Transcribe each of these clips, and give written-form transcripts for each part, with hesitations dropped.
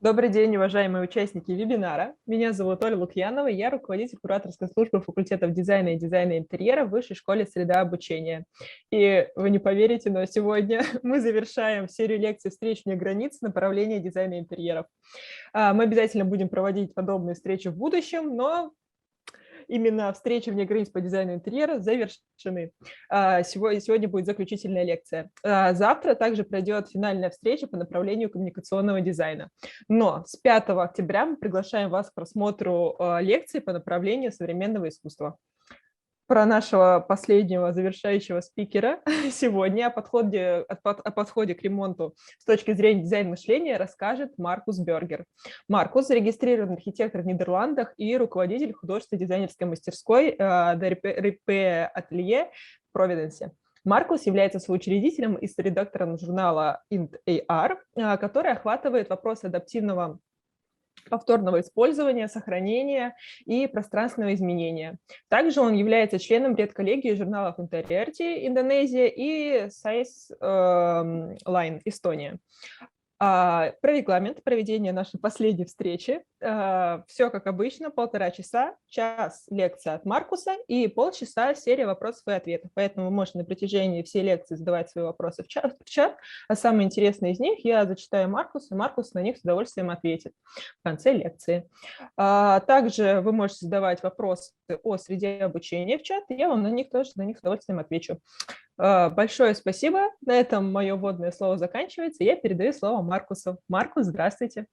Добрый день, уважаемые участники вебинара. Меня зовут Оля Лукьянова, я руководитель кураторской службы факультетов дизайна и дизайна интерьера в Высшей школе «Среда, обучения». И вы не поверите, но сегодня мы завершаем серию лекций «Встреч вне границ. Направление дизайна интерьеров». Мы обязательно будем проводить подобные встречи в будущем, но именно встречи вне границ по дизайну интерьера завершены. Сегодня будет заключительная лекция. Завтра также пройдет финальная встреча по направлению коммуникационного дизайна. Но с 5 октября мы приглашаем вас к просмотру лекции по направлению современного искусства. Про нашего последнего завершающего спикера сегодня о подходе к ремонту с точки зрения дизайн-мышления расскажет Маркус Бергер. Маркус – зарегистрированный архитектор в Нидерландах и руководитель художественной дизайнерской мастерской ДРП Ателье в Провиденсе. Маркус является соучредителем и соредактором журнала Int.AR, который охватывает вопросы адаптивного повторного использования, сохранения и пространственного изменения. Также он является членом редколлегии журналов Интерьерти Индонезия и Size Line Эстония. Про регламент проведения нашей последней встречи. Все как обычно, 1,5 часа, час лекция от Маркуса и полчаса серия вопросов и ответов. Поэтому вы можете на протяжении всей лекции задавать свои вопросы в чат, а самые интересные из них я зачитаю Маркусу, и Маркус на них с удовольствием ответит в конце лекции. Также вы можете задавать вопросы о среде обучения в чат, и я вам на них с удовольствием отвечу. Большое спасибо. На этом мое вводное слово заканчивается. Я передаю слово Маркусу. Маркус, здравствуйте.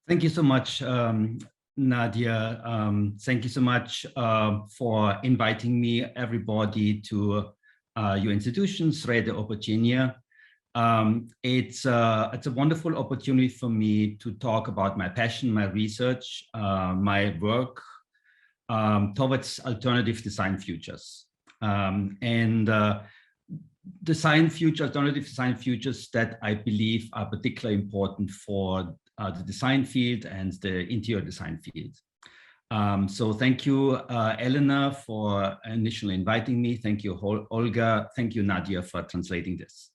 Thank you so much, Nadia. Thank you so much for inviting me, everybody, to your institution, Sreda, obучения. It's a wonderful opportunity for me to talk about my passion, my research, my work towards alternative design futures. Alternative design futures that I believe are particularly important for the design field and the interior design field. So thank you, Elena, for initially inviting me. Thank you, Olga. Thank you, Nadia, for translating this.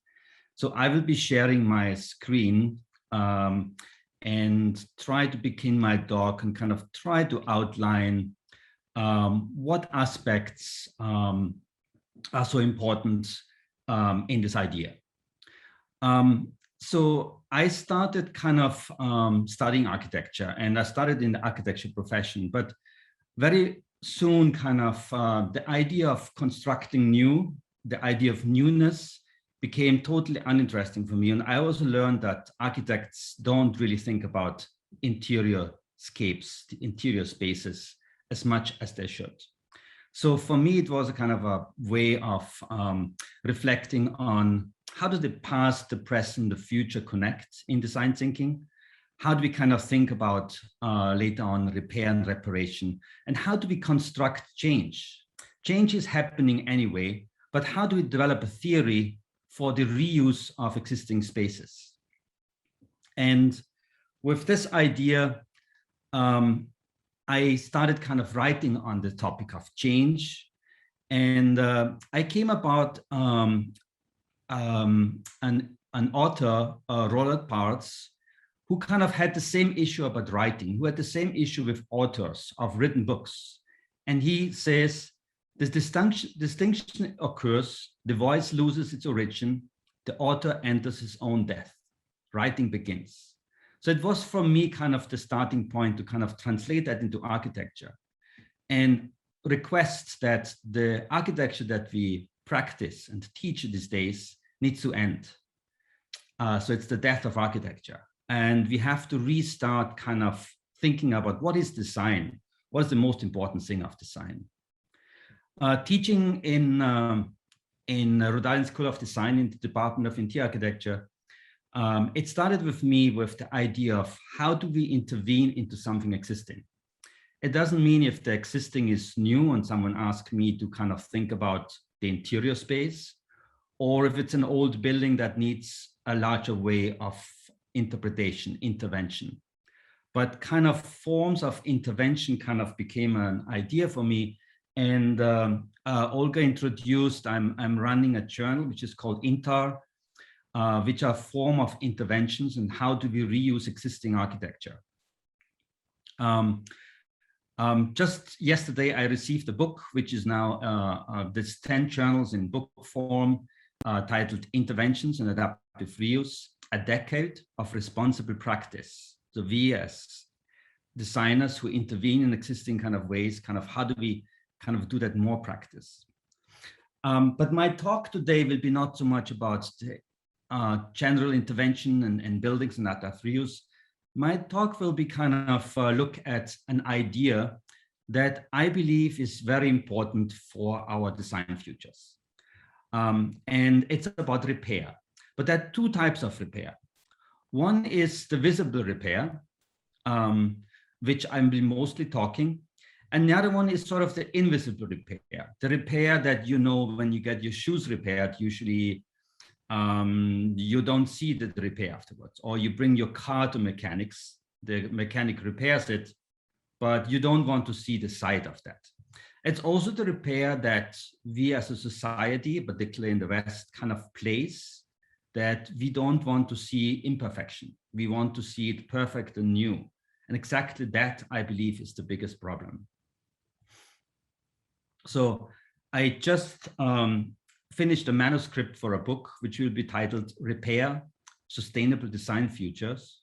So I will be sharing my screen and try to begin my talk and kind of try to outline what aspects are so important in this idea. So I started kind of studying architecture, and I started in the architecture profession, but very soon kind of the idea of constructing new, the idea of newness became totally uninteresting for me. And I also learned that architects don't really think about interior scapes, the interior spaces, as much as they should. So for me, it was a kind of a way of reflecting on how do the past, the present, the future connect in design thinking? How do we kind of think about later on repair and reparation? And how do we construct change? Change is happening anyway, but how do we develop a theory for the reuse of existing spaces? And with this idea, I started kind of writing on the topic of change. And I came about an author, Roland Barthes, who kind of had the same issue about writing, who had the same issue with authors of written books. And he says, this distinction occurs, the voice loses its origin, the author enters his own death, writing begins. So it was for me kind of the starting point to kind of translate that into architecture and request that the architecture that we practice and teach these days needs to end. So it's the death of architecture. And we have to restart kind of thinking about what is design? What is the most important thing of design? Teaching in Rhode Island School of Design in the Department of Interior Architecture, it started with me with the idea of how do we intervene into something existing? It doesn't mean if the existing is new and someone asks me to kind of think about the interior space, or if it's an old building that needs a larger way of interpretation, intervention. But kind of forms of intervention kind of became an idea for me. And Olga introduced, I'm running a journal which is called INTAR, which are form of interventions, and how do we reuse existing architecture. Just yesterday, I received a book, which is now this 10 journals in book form, titled Interventions and Adaptive Reuse, a Decade of Responsible Practice. So we as designers who intervene in existing kind of ways, how do we kind of do that more practice? But my talk today will be not so much about the general intervention and buildings and adaptive reuse. My talk will be kind of look at an idea that I believe is very important for our design futures. And it's about repair. But there are two types of repair. One is the visible repair, which I'm mostly talking. And the other one is sort of the invisible repair, the repair that, you know, when you get your shoes repaired, usually you don't see the repair afterwards, or you bring your car to mechanics, the mechanic repairs it, but you don't want to see the side of that. It's also the repair that we as a society, particularly in the West, kind of place, that we don't want to see imperfection. We want to see it perfect and new. And exactly that, I believe, is the biggest problem. So I just finished a manuscript for a book, which will be titled Repair, Sustainable Design Futures.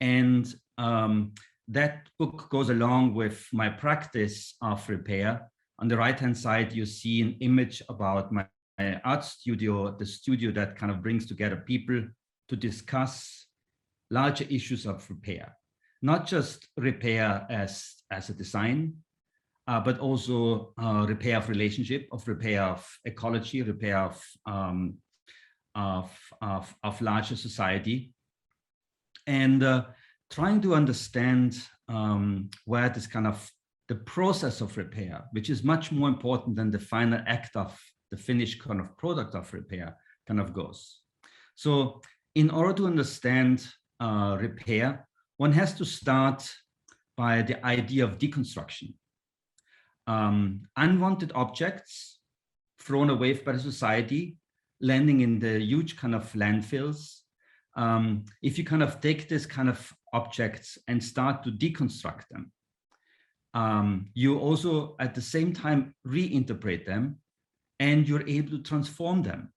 And that book goes along with my practice of repair. On the right-hand side, you see an image about my art studio, the studio that kind of brings together people to discuss larger issues of repair. Not just repair as a design, but also repair of relationship, of repair of ecology, repair of larger society, and trying to understand where this kind of the process of repair, which is much more important than the final act of the finished kind of product of repair, kind of goes. So in order to understand repair, one has to start by the idea of deconstruction. Unwanted objects thrown away by the society, landing in the huge kind of landfills. If you kind of take this kind of objects and start to deconstruct them, you also at the same time reinterpret them, and you're able to transform them.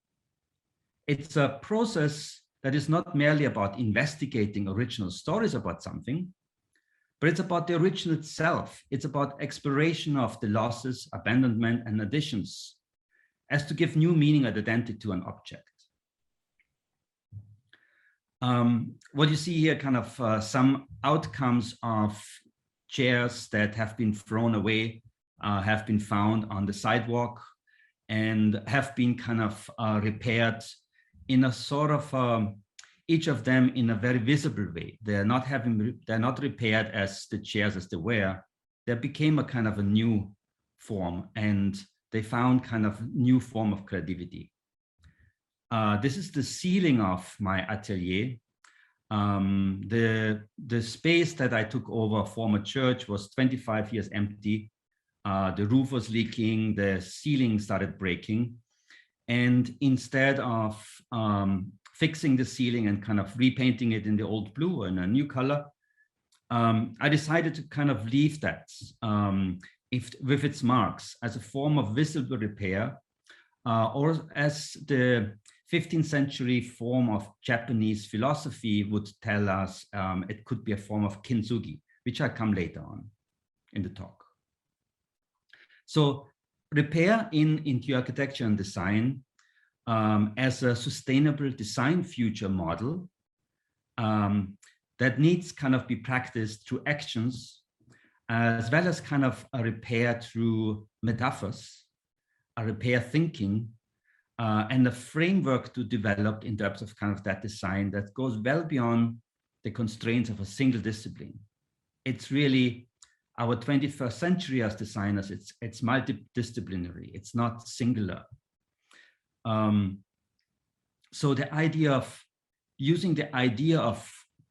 It's a process that is not merely about investigating original stories about something, but it's about the original itself. It's about exploration of the losses, abandonment, and additions as to give new meaning and identity to an object. What you see here, kind of some outcomes of chairs that have been thrown away, have been found on the sidewalk, and have been kind of repaired in a sort of each of them in a very visible way. They're not repaired as the chairs as they were. They became a kind of a new form, and they found kind of new form of creativity. This is the ceiling of my atelier. The space that I took over, former church, was 25 years empty. The roof was leaking, the ceiling started breaking. And instead of fixing the ceiling and kind of repainting it in the old blue and a new color, I decided to kind of leave that with its marks as a form of visible repair, or as the 15th century form of Japanese philosophy would tell us, it could be a form of Kinzuki, which I come later on in the talk. So repair into architecture and design as a sustainable design future model that needs kind of be practiced through actions, as well as kind of a repair through metaphors, a repair thinking, and a framework to develop in terms of kind of that design that goes well beyond the constraints of a single discipline. It's really our 21st century as designers, it's multidisciplinary, it's not singular. So the idea of using the idea of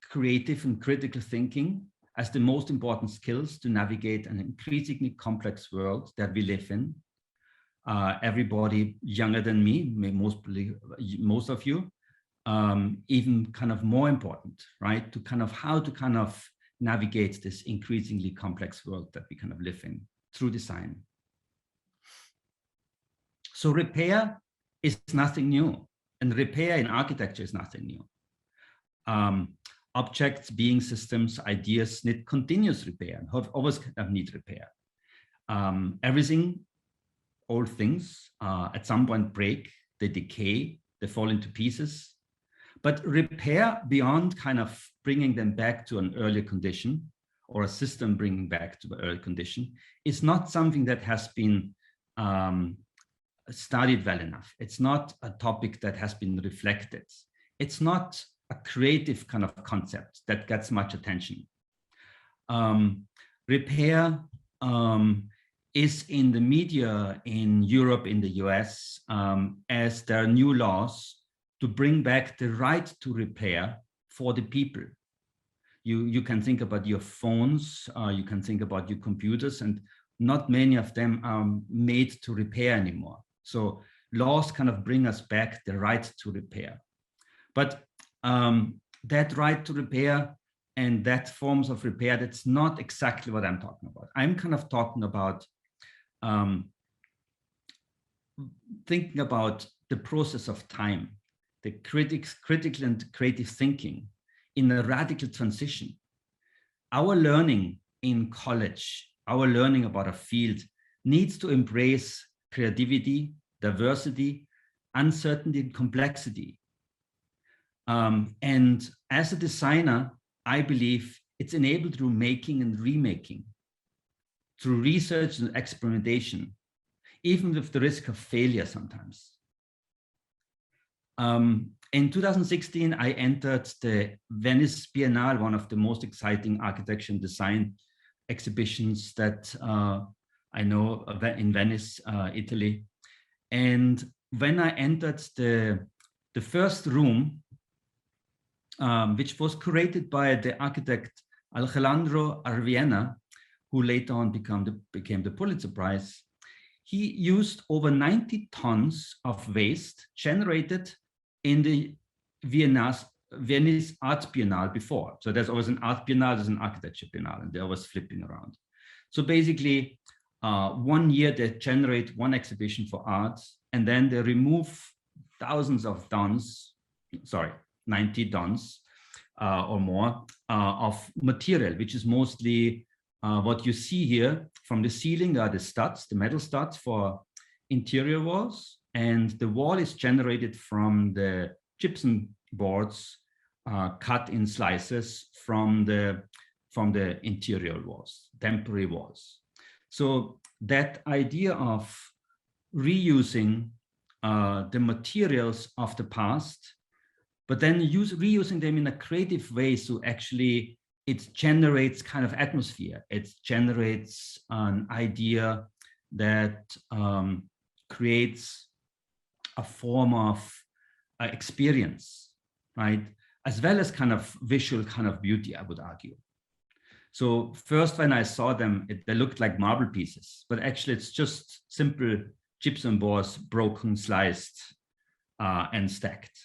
creative and critical thinking as the most important skills to navigate an increasingly complex world that we live in. Everybody younger than me, most of you, even kind of more important, right? To kind of how to kind of navigate this increasingly complex world that we kind of live in through design. So repair is nothing new, and repair in architecture is nothing new. Objects, being systems, ideas need continuous repair and always kind of need repair. Everything, old things, at some point break, they decay, they fall into pieces. But repair beyond kind of bringing them back to an earlier condition, or a system bringing back to the earlier condition, is not something that has been studied well enough. It's not a topic that has been reflected. It's not a creative kind of concept that gets much attention. Repair is in the media in Europe, in the US, as there are new laws to bring back the right to repair for the people. You can think about your phones, you can think about your computers, and not many of them are made to repair anymore. So laws kind of bring us back the right to repair. But that right to repair and that forms of repair, that's not exactly what I'm talking about. I'm kind of talking about thinking about the process of time, the critical and creative thinking in a radical transition. Our learning in college, our learning about a field needs to embrace creativity, diversity, uncertainty, and complexity. And as a designer, I believe it's enabled through making and remaking, through research and experimentation, even with the risk of failure sometimes. In 2016, I entered the Venice Biennale, one of the most exciting architecture and design exhibitions that I know in Venice, Italy. And when I entered the first room, which was curated by the architect Alejandro Arviena, who later on became the Pulitzer Prize, he used over 90 tons of waste generated in the Venice Art Biennale before. So there's always an art biennale, there's an architecture biennale, and they're always flipping around. So basically, 1 year they generate one exhibition for art, and then they remove thousands of tons, 90 tons or more of material, which is mostly what you see here from the ceiling are the studs, the metal studs for interior walls, and the wall is generated from the gypsum boards cut in slices from the interior walls, temporary walls. So that idea of reusing the materials of the past, but then reusing them in a creative way, so actually it generates kind of atmosphere. It generates an idea that creates a form of experience, right? As well as kind of visual kind of beauty, I would argue. So first, when I saw them, they looked like marble pieces, but actually it's just simple gypsum boards, broken, sliced, and stacked.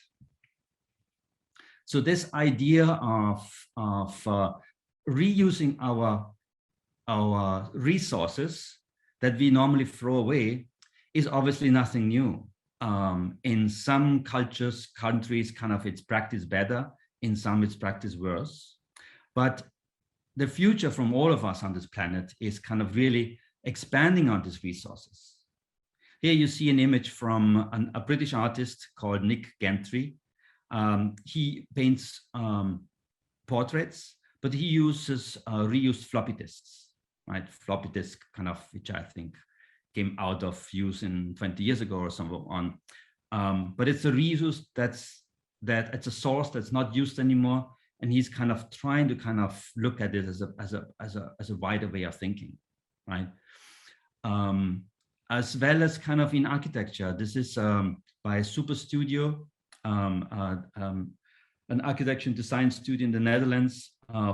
So this idea of reusing our resources that we normally throw away is obviously nothing new. In some cultures, countries, kind of it's practiced better. In some, it's practiced worse. But the future from all of us on this planet is kind of really expanding on these resources. Here you see an image from a British artist called Nick Gentry. He paints portraits, but he uses reused floppy disks, right? Floppy disk kind of, which I think came out of use in 20 years ago or so on. But it's a reuse that it's a source that's not used anymore. And he's kind of trying to kind of look at it as a wider way of thinking, right? As well as kind of in architecture. This is by Super Studio, an architecture and design studio in the Netherlands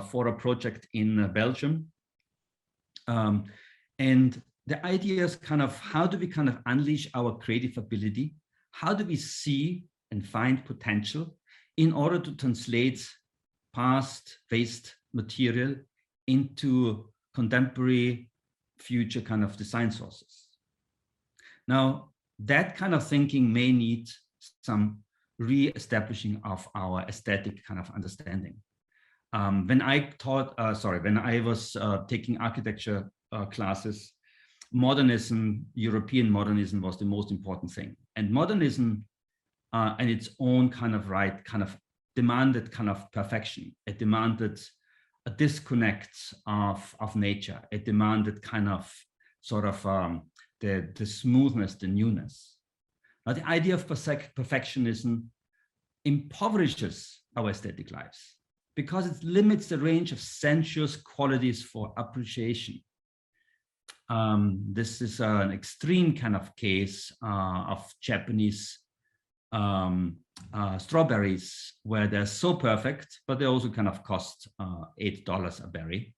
for a project in Belgium. And the idea is kind of how do we kind of unleash our creative ability? How do we see and find potential in order to translate past waste material into contemporary future kind of design sources. Now, that kind of thinking may need some re-establishing of our aesthetic kind of understanding. When I was taking architecture classes, modernism, European modernism was the most important thing. And modernism in its own kind of right, kind of demanded kind of perfection. It demanded a disconnect of nature. It demanded kind of sort of the smoothness, the newness. Now, the idea of perfectionism impoverishes our aesthetic lives because it limits the range of sensuous qualities for appreciation. This is an extreme kind of case of Japanese strawberries, where they're so perfect, but they also kind of cost $8 a berry.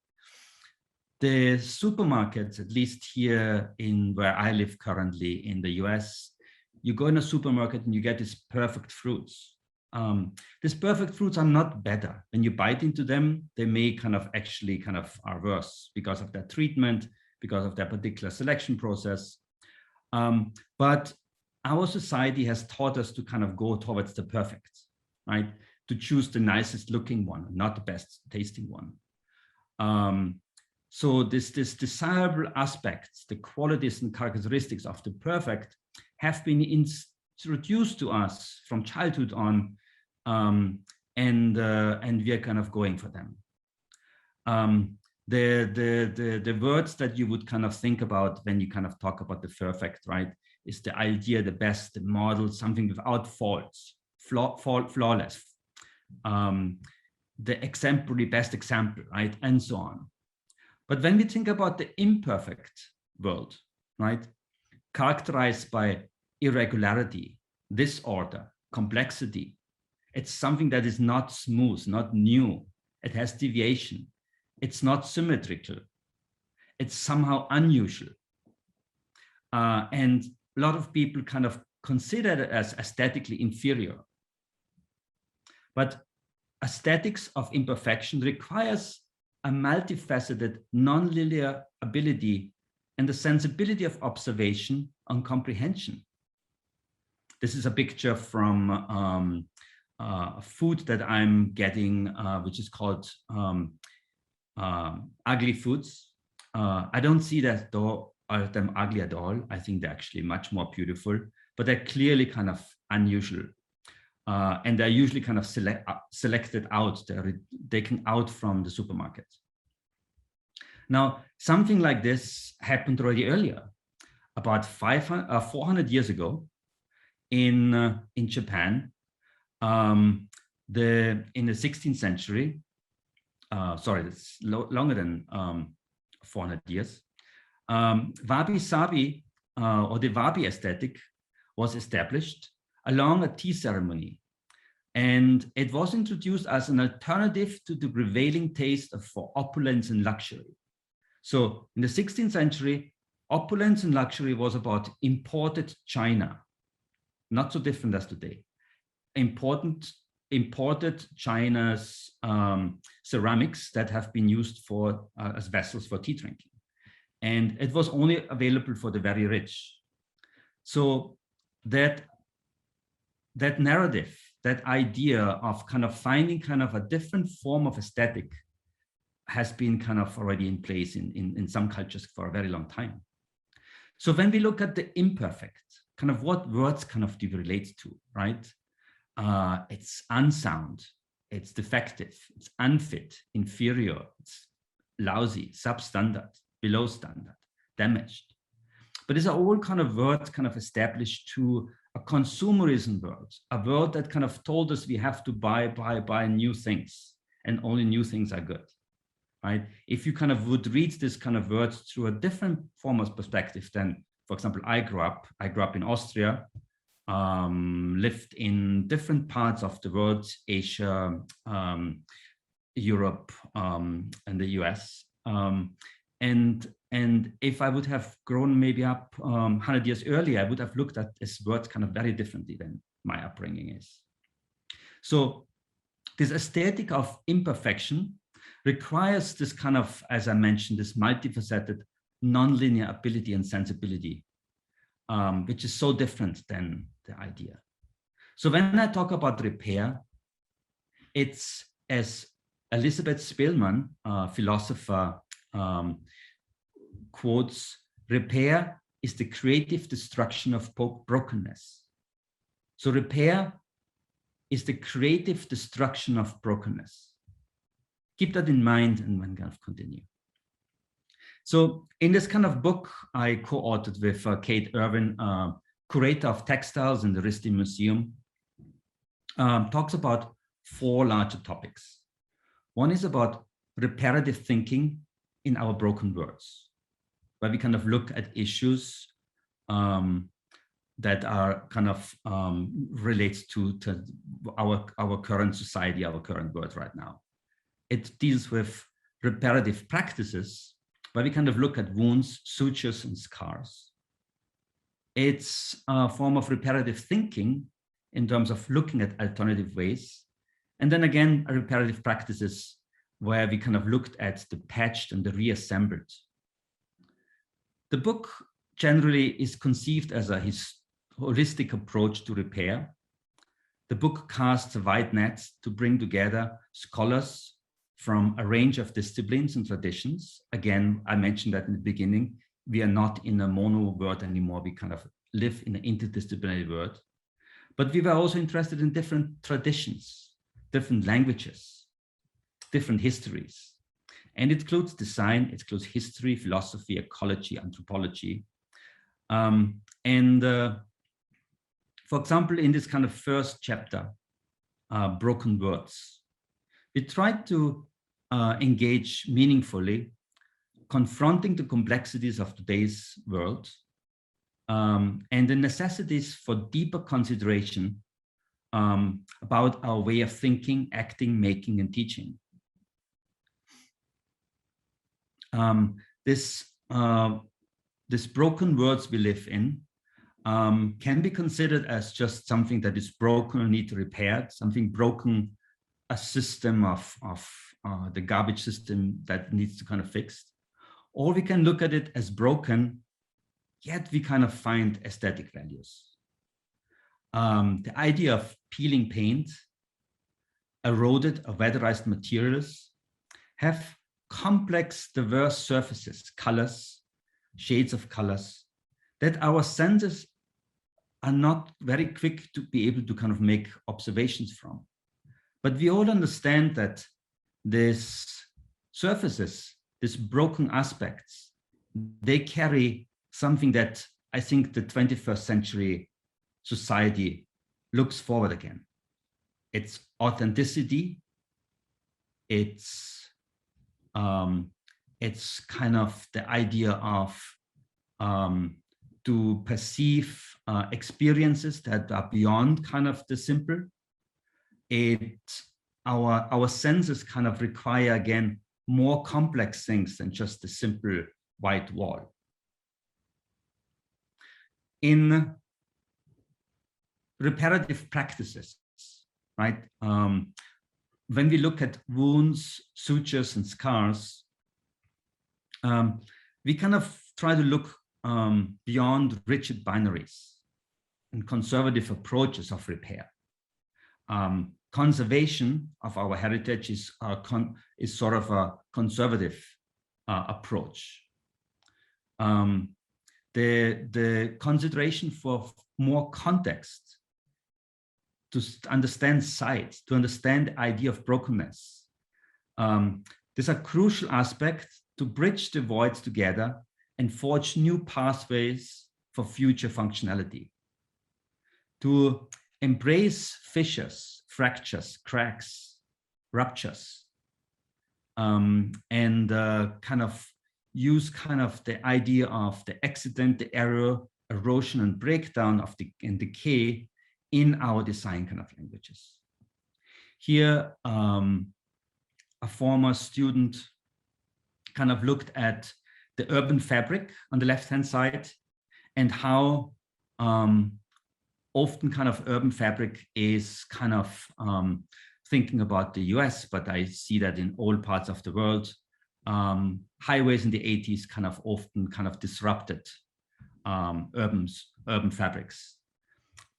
The supermarkets, at least here in where I live currently in the US, you go in a supermarket and you get these perfect fruits. These perfect fruits are not better. When you bite into them, they may kind of actually kind of are worse because of their treatment, because of their particular selection process. But our society has taught us to kind of go towards the perfect, right? To choose the nicest looking one, not the best tasting one. So this desirable aspects, the qualities and characteristics of the perfect have been introduced to us from childhood on, and we are kind of going for them. The words that you would kind of think about when you kind of talk about the perfect, right, is the idea, the best, the model, something without faults, flawless, the exemplary best example, right, and so on. But when we think about the imperfect world, right, characterized by irregularity, disorder, complexity, it's something that is not smooth, not new. It has deviation. It's not symmetrical. It's somehow unusual. And a lot of people kind of consider it as aesthetically inferior. But aesthetics of imperfection requires a multifaceted, non-linear ability and the sensibility of observation and comprehension. This is a picture from food that I'm getting, which is called ugly foods. I don't see that though them ugly at all. I think they're actually much more beautiful, but they're clearly kind of unusual. And they're usually kind of selected out, they're taken out from the supermarket. Now, something like this happened already earlier, about 400 years ago in Japan. In the 16th century, sorry, it's longer than 400 years, wabi-sabi or the wabi aesthetic was established along a tea ceremony. And it was introduced as an alternative to the prevailing taste for opulence and luxury. So in the 16th century, opulence and luxury was about imported china, not so different as today. Imported China's ceramics that have been used for as vessels for tea drinking. And it was only available for the very rich. So that narrative, that idea of kind of finding kind of a different form of aesthetic has been kind of already in place in some cultures for a very long time. So when we look at the imperfect, kind of what words kind of do we relate to, right? It's unsound, it's defective, it's unfit, inferior, it's lousy, substandard, below standard, damaged. But these are all kind of words kind of established to a consumerism world, a world that kind of told us we have to buy new things and only new things are good, right? If you kind of would read this kind of words through a different form of perspective, then, for example, I grew up in Austria, lived in different parts of the world, Asia, Europe, and the US. And if I would have grown maybe up 100 years earlier, I would have looked at this word kind of very differently than my upbringing is. So this aesthetic of imperfection requires this kind of, as I mentioned, this multifaceted nonlinear ability and sensibility, which is so different than the idea. So when I talk about repair, it's, as Elizabeth Spillman, philosopher, quotes, repair is the creative destruction of brokenness. So repair is the creative destruction of brokenness. Keep that in mind and when kind of continue. So in this kind of book, I co-authored with Kate Irwin, curator of textiles in the RISD Museum, talks about 4 larger topics. One is about reparative thinking in our broken worlds, where we kind of look at issues that are kind of relates to our current society, our current world right now. It deals with reparative practices, where we kind of look at wounds, sutures, and scars. It's a form of reparative thinking in terms of looking at alternative ways. And then again, reparative practices where we kind of looked at the patched and the reassembled. The book generally is conceived as a holistic approach to repair. The book casts a wide net to bring together scholars from a range of disciplines and traditions. Again, I mentioned that in the beginning, we are not in a mono world anymore. We kind of live in an interdisciplinary world. But we were also interested in different traditions, different languages, different histories. And it includes design, it includes history, philosophy, ecology, anthropology. For example, in this kind of first chapter, Broken Words, we tried to engage meaningfully, confronting the complexities of today's world and the necessities for deeper consideration about our way of thinking, acting, making, and teaching. This broken worlds we live in can be considered as just something that is broken or need to repair, something broken, a system of the garbage system that needs to kind of fixed. Or we can look at it as broken, yet we kind of find aesthetic values. The idea of peeling paint, eroded or weatherized materials have complex, diverse surfaces, colors, shades of colors that our senses are not very quick to be able to kind of make observations from. But we all understand that these surfaces, these broken aspects, they carry something that I think the 21st century society looks forward again. It's authenticity. It's kind of the idea of to perceive experiences that are beyond kind of the simple. Our senses kind of require, again, more complex things than just the simple white wall. In reparative practices, right? When we look at wounds, sutures, and scars, we kind of try to look beyond rigid binaries and conservative approaches of repair. Conservation of our heritage is sort of a conservative approach. The consideration for more context, to understand sight, to understand the idea of brokenness. These are crucial aspects to bridge the voids together and forge new pathways for future functionality. To embrace fissures, fractures, cracks, ruptures, and kind of use kind of the idea of the accident, the error, erosion, and breakdown of and decay in our design kind of languages. Here, a former student kind of looked at the urban fabric on the left-hand side and how often kind of urban fabric is kind of thinking about the US, but I see that in all parts of the world. Highways in the 80s kind of often kind of disrupted urban fabrics.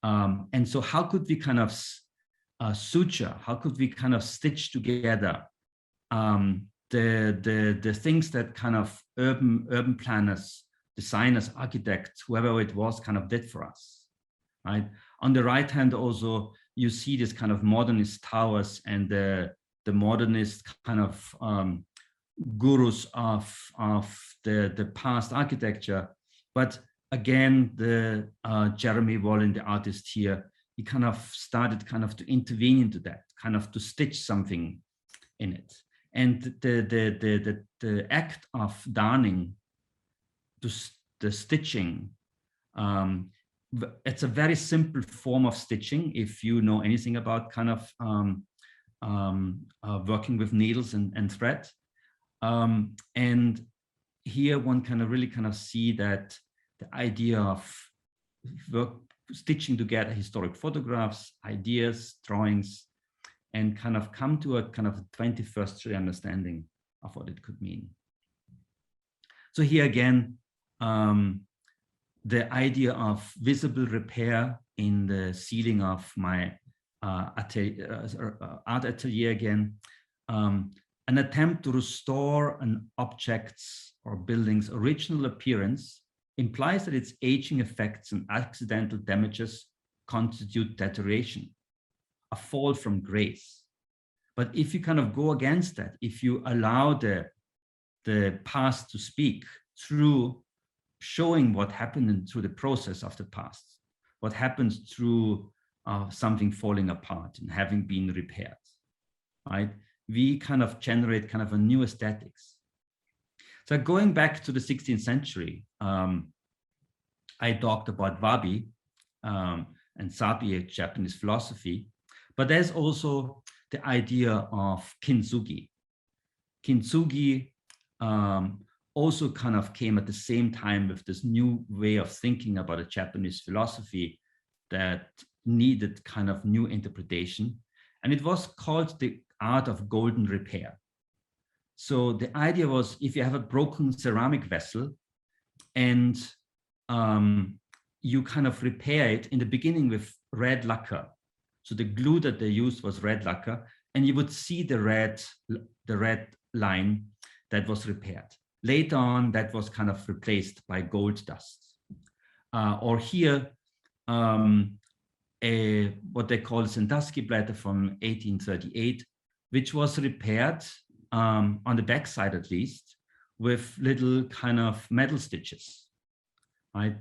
And so how could we kind of suture, how could we kind of stitch together the things that kind of urban planners, designers, architects, whoever it was, kind of did for us, right? On the right hand also, you see this kind of modernist towers and the modernist kind of gurus of the past architecture. But again, the Jeremy Wallin, the artist here, he kind of started kind of to intervene into that, kind of to stitch something in it. And the act of darning, the stitching, it's a very simple form of stitching if you know anything about kind of working with needles and thread. And here one can really kind of see that the idea of stitching together historic photographs, ideas, drawings, and kind of come to a kind of 21st century understanding of what it could mean. So here again, the idea of visible repair in the ceiling of my art atelier again, an attempt to restore an object's or building's original appearance implies that its aging effects and accidental damages constitute deterioration, a fall from grace. But if you kind of go against that, if you allow the past to speak through showing what happened through the process of the past, what happens through something falling apart and having been repaired, right? We kind of generate kind of a new aesthetics. So going back to the 16th century, I talked about wabi and sabi, Japanese philosophy, but there's also the idea of Kinzuki. Kinzuki also kind of came at the same time with this new way of thinking about a Japanese philosophy that needed kind of new interpretation. And it was called the art of golden repair. So the idea was, if you have a broken ceramic vessel and you kind of repair it in the beginning with red lacquer. So the glue that they used was red lacquer, and you would see the red line that was repaired. Later on, that was kind of replaced by gold dust. Or here, what they call Sandusky bladder from 1838, which was repaired on the backside at least with little kind of metal stitches, right?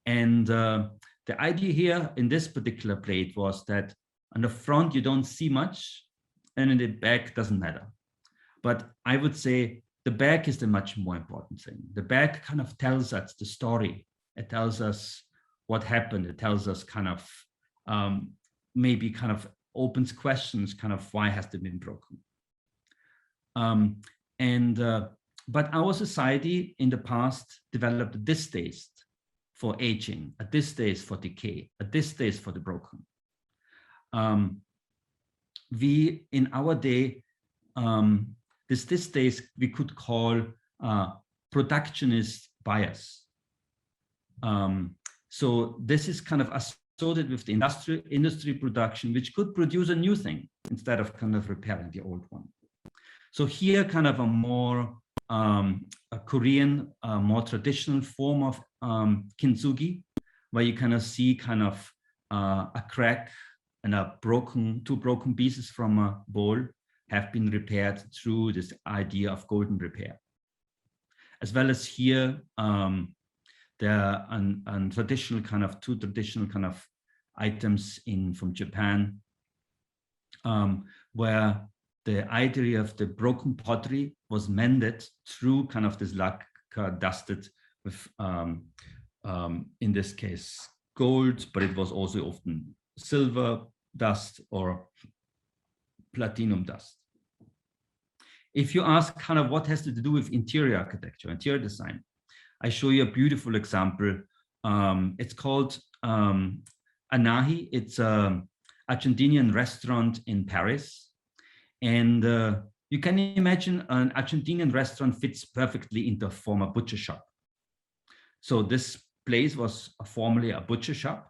And the idea here in this particular plate was that on the front you don't see much, and in the back doesn't matter. But I would say the back is the much more important thing. The back kind of tells us the story. It tells us what happened. It tells us kind of maybe kind of opens questions, kind of why has it been broken? But our society in the past developed a distaste for aging, a distaste for decay, a distaste for the broken. We, in our day, this distaste we could call productionist bias. So this is kind of associated with the industry production, which could produce a new thing instead of kind of repairing the old one. So here, kind of a more a Korean, more traditional form of Kinzuki, where you kind of see kind of a crack and two broken pieces from a bowl have been repaired through this idea of golden repair. As well as here, there are traditional kind of two traditional kind of items from Japan, where the idea of the broken pottery was mended through kind of this lacquer dusted with, in this case, gold, but it was also often silver dust or platinum dust. If you ask kind of what has to do with interior architecture, interior design, I show you a beautiful example. It's called Anahi. It's an Argentinian restaurant in Paris. And you can imagine an Argentinian restaurant fits perfectly into a former butcher shop. So this place was formerly a butcher shop,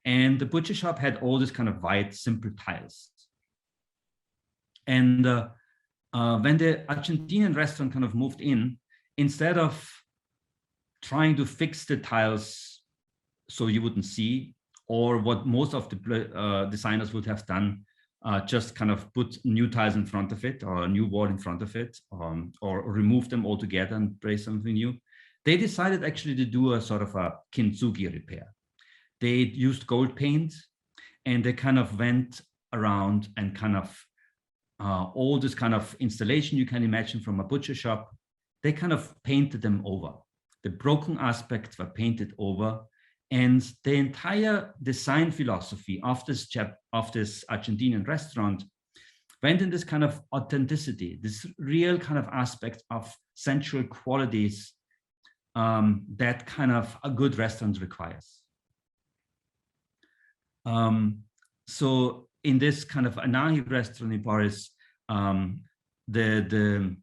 and the butcher shop had all this kind of white, simple tiles. And when the Argentinian restaurant kind of moved in, instead of trying to fix the tiles so you wouldn't see, or what most of the designers would have done, just kind of put new tiles in front of it or a new wall in front of it, or remove them altogether and place something new. They decided actually to do a sort of a Kinzuki repair. They used gold paint, and they kind of went around and kind of all this kind of installation you can imagine from a butcher shop, they kind of painted them over. The broken aspects were painted over, and the entire design philosophy of this Argentinian restaurant went in this kind of authenticity, this real kind of aspect of sensual qualities that kind of a good restaurant requires. So in this kind of Anahi restaurant in Paris, the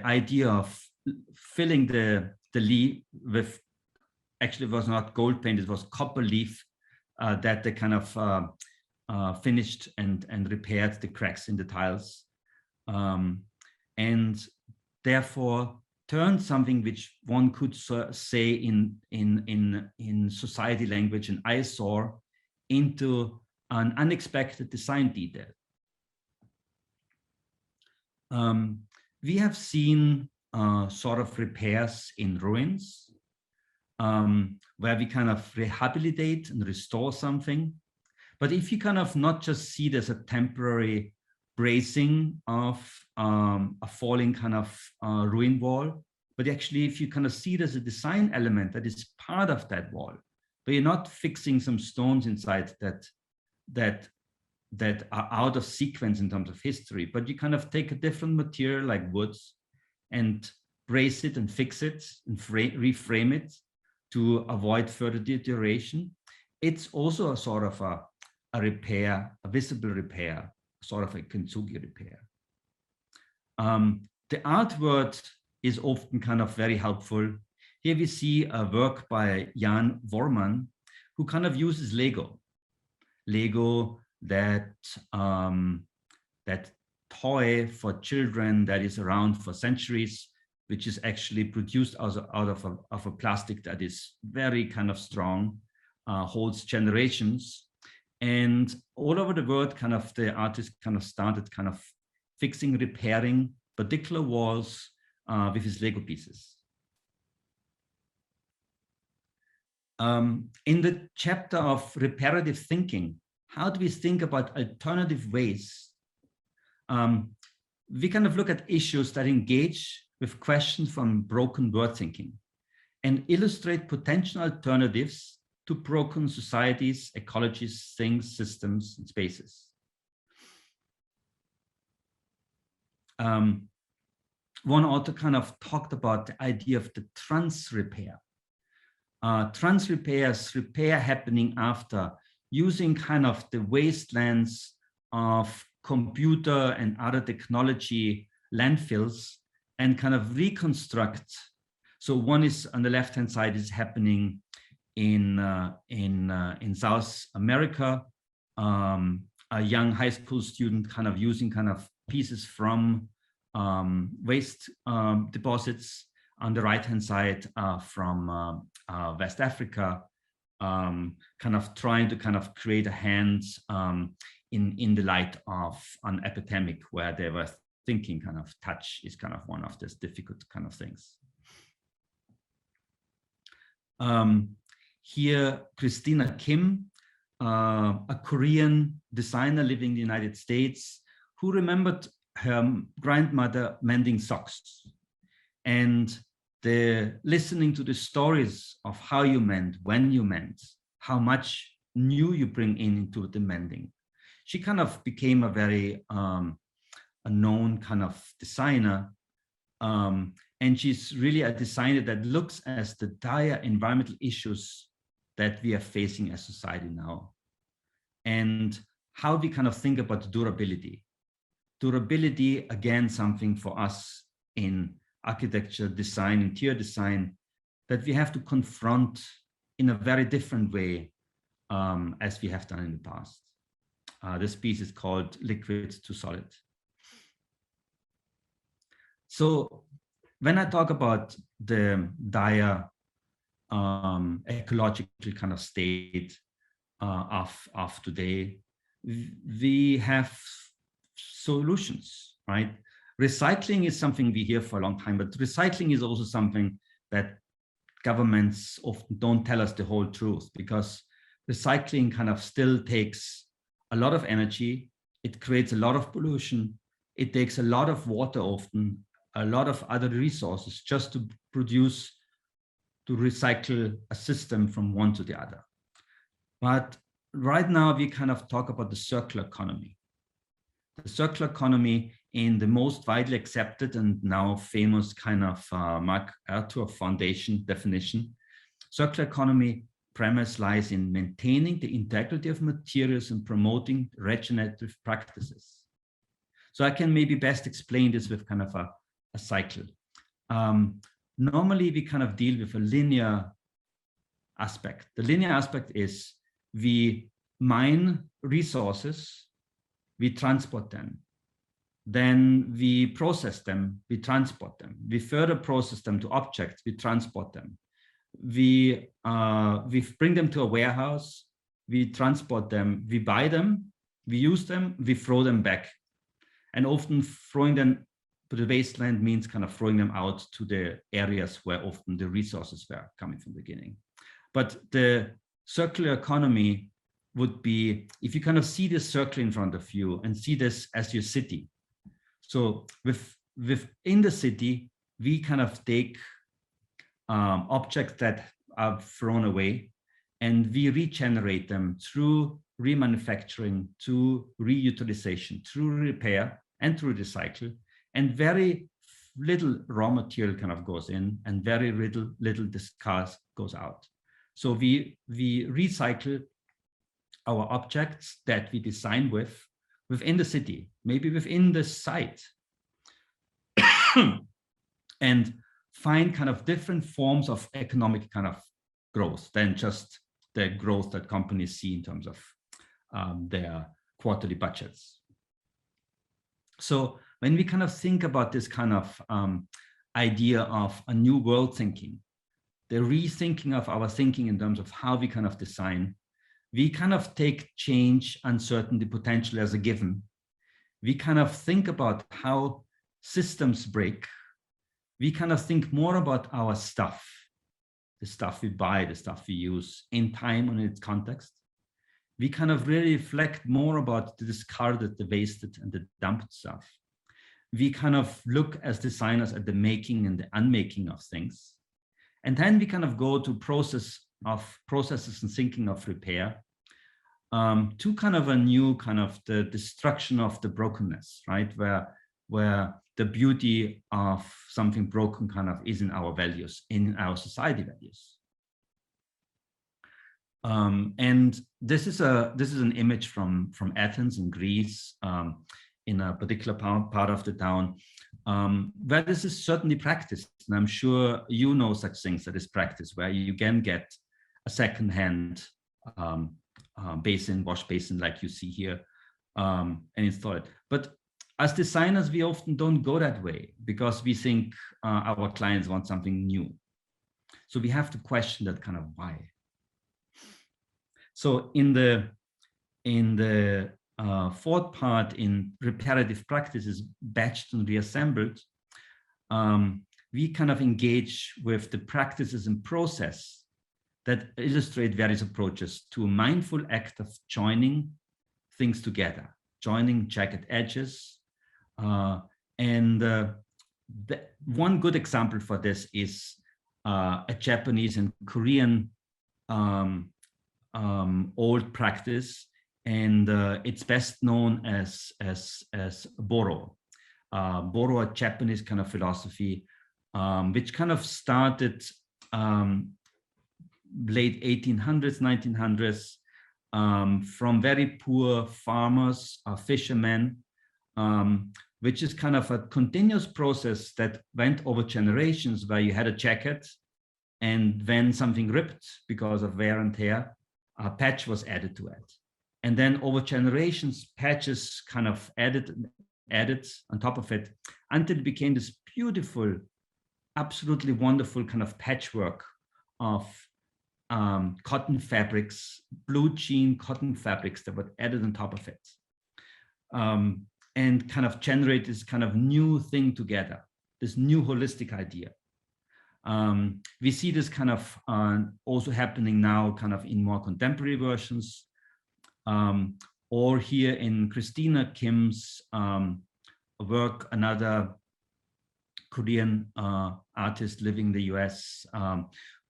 idea of filling the leaf with, actually it was not gold paint, it was copper leaf that they kind of finished and repaired the cracks in the tiles, and therefore turned something which one could say in society language, an eyesore, into an unexpected design detail. We have seen sort of repairs in ruins, where we kind of rehabilitate and restore something. But if you kind of not just see it as a temporary bracing of a falling kind of ruin wall, but actually if you kind of see it as a design element that is part of that wall, but you're not fixing some stones inside that are out of sequence in terms of history, but you kind of take a different material like woods and brace it and fix it and reframe it to avoid further deterioration. It's also a sort of a repair, a visible repair, sort of a Kinzuki repair. The art word is often kind of very helpful. Here we see a work by Jan Worman, who kind of uses Lego that that toy for children that is around for centuries, which is actually produced out of a plastic that is very kind of strong, holds generations. And all over the world, kind of the artist kind of started kind of fixing, repairing particular walls with his Lego pieces. In the chapter of reparative thinking, how do we think about alternative ways? We kind of look at issues that engage with questions from broken word thinking and illustrate potential alternatives to broken societies, ecologies, things, systems, and spaces. One author kind of talked about the idea of the trans repair. Trans repairs, repair happening after using kind of the wastelands of computer and other technology landfills and kind of reconstruct. So one is on the left-hand side is happening in South America, a young high school student kind of using kind of pieces from waste deposits. On the right-hand side from West Africa, kind of trying to kind of create a hand in the light of an epidemic where they were thinking kind of touch is kind of one of these difficult kind of things. Here, Christina Kim, a Korean designer living in the United States, who remembered her grandmother mending socks, and listening to the stories of how you mend, when you mend, how much new you bring into the mending. She kind of became a very a known kind of designer, and she's really a designer that looks at the dire environmental issues that we are facing as society now, and how we kind of think about durability. durability, again, something for us in architecture design, interior design, that we have to confront in a very different way as we have done in the past. This piece is called Liquid to Solid. So when I talk about the dire ecological kind of state of today, we have solutions, right? Recycling is something we hear for a long time, but recycling is also something that governments often don't tell us the whole truth, because recycling kind of still takes a lot of energy. It creates a lot of pollution. It takes a lot of water, often a lot of other resources, just to produce, to recycle a system from one to the other. But right now we kind of talk about the circular economy. The circular economy, in the most widely accepted and now famous kind of MacArthur Foundation definition, circular economy premise lies in maintaining the integrity of materials and promoting regenerative practices. So I can maybe best explain this with kind of a cycle. Normally we kind of deal with a linear aspect. The linear aspect is we mine resources, we transport them, then we process them, we transport them, we further process them to objects, we transport them, we bring them to a warehouse, we transport them, we buy them, we use them, we throw them back. And often throwing them to the wasteland means kind of throwing them out to the areas where often the resources were coming from the beginning. But the circular economy would be, if you kind of see this circle in front of you and see this as your city. So within the city, we kind of take objects that are thrown away and we regenerate them through remanufacturing, through reutilization, through repair and through recycle. And very little raw material kind of goes in and very little discard goes out. So we recycle our objects that we design within the city, maybe within the site, and find kind of different forms of economic kind of growth than just the growth that companies see in terms of their quarterly budgets. So when we kind of think about this kind of idea of a new world thinking, the rethinking of our thinking in terms of how we kind of design, we kind of take change, uncertainty, potential as a given. We kind of think about how systems break. We kind of think more about our stuff, the stuff we buy, the stuff we use in time and in its context. We kind of really reflect more about the discarded, the wasted, and the dumped stuff. We kind of look as designers at the making and the unmaking of things. And then we kind of go to processes and thinking of repair, to kind of a new kind of the destruction of the brokenness, right? Where the beauty of something broken kind of is in our values, in our society values. And this is an image from Athens in Greece, in a particular part of the town, where this is certainly practiced. And I'm sure you know such things that is practiced, where you can get a second-hand wash basin like you see here, and install it. But as designers, we often don't go that way because we think our clients want something new. So we have to question that kind of why. So in the fourth part, in reparative practices, batched and reassembled, we kind of engage with the practices and process that illustrate various approaches to a mindful act of joining things together, joining jagged edges. One good example for this is a Japanese and Korean old practice, and it's best known as Boro. Boro, a Japanese kind of philosophy, which kind of started late 1800s, 1900s, from very poor farmers, fishermen, which is kind of a continuous process that went over generations, where you had a jacket, and when something ripped because of wear and tear, a patch was added to it. And then over generations, patches kind of added on top of it until it became this beautiful, absolutely wonderful kind of patchwork of cotton fabrics, blue jean cotton fabrics that were added on top of it, and kind of generate this kind of new thing together, this new holistic idea. We see this kind of also happening now kind of in more contemporary versions, or here in Christina Kim's work, another Korean artist living in the US,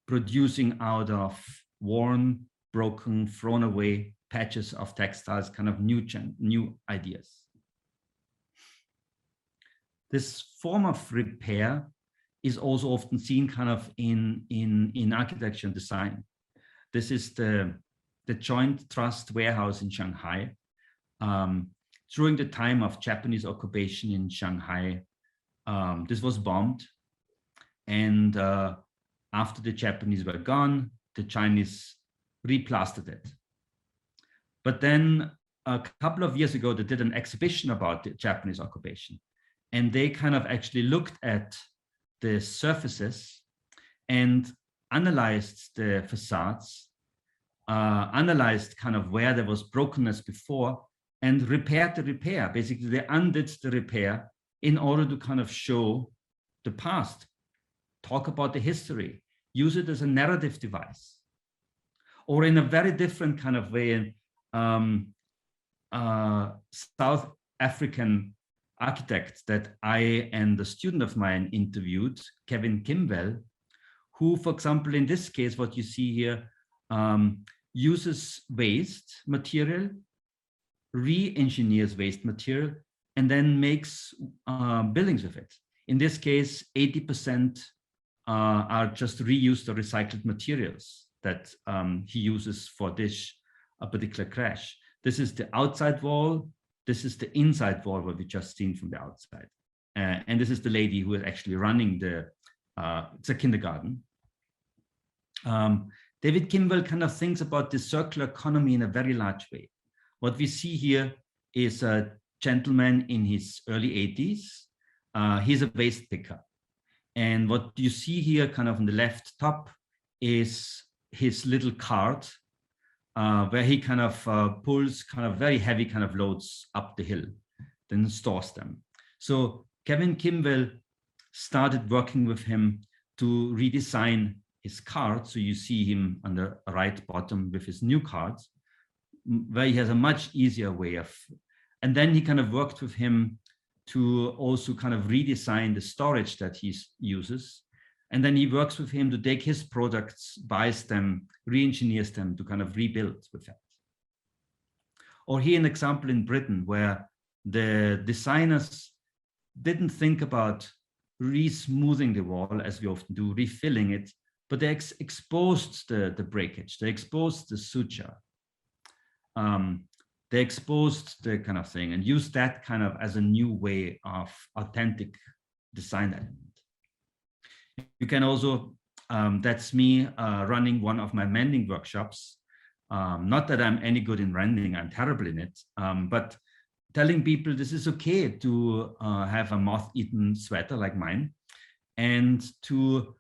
producing out of worn, broken, thrown away patches of textiles, kind of new ideas. This form of repair is also often seen kind of in architecture and design. This is the Joint Trust Warehouse in Shanghai. During the time of Japanese occupation in Shanghai, this was bombed. And after the Japanese were gone, the Chinese replastered it. But then a couple of years ago, they did an exhibition about the Japanese occupation. And they kind of actually looked at the surfaces and analyzed the facades, analyzed kind of where there was brokenness before, and repaired the repair. Basically, they undid the repair in order to kind of show the past, talk about the history, use it as a narrative device. Or in a very different kind of way, South African architect that I and a student of mine interviewed, Kevin Kimwell, who, for example, in this case, what you see here, uses waste material, re-engineers waste material, and then makes buildings with it. In this case, 80% are just reused or recycled materials that he uses for this particular crash. This is the outside wall. This is the inside wall, what we just seen from the outside. And this is the lady who is actually running it's a kindergarten. David Kimwell kind of thinks about the circular economy in a very large way. What we see here is a gentleman in his early 80s. He's a waste picker. And what you see here kind of on the left top is his little cart, where he kind of pulls kind of very heavy kind of loads up the hill, then stores them. So Kevin Kimwell started working with him to redesign his cart. So you see him on the right bottom with his new cart, where he has a much easier way of, and then he kind of worked with him to also kind of redesign the storage that he uses. And then he works with him to take his products, buys them, re-engineers them to kind of rebuild with that. Or here an example in Britain where the designers didn't think about re-smoothing the wall as we often do, refilling it, but they exposed the breakage, they exposed the suture. They exposed the kind of thing and used that kind of as a new way of authentic design element. You can also, that's me running one of my mending workshops. Not that I'm any good in mending, I'm terrible in it, but telling people this is okay to have a moth-eaten sweater like mine, and to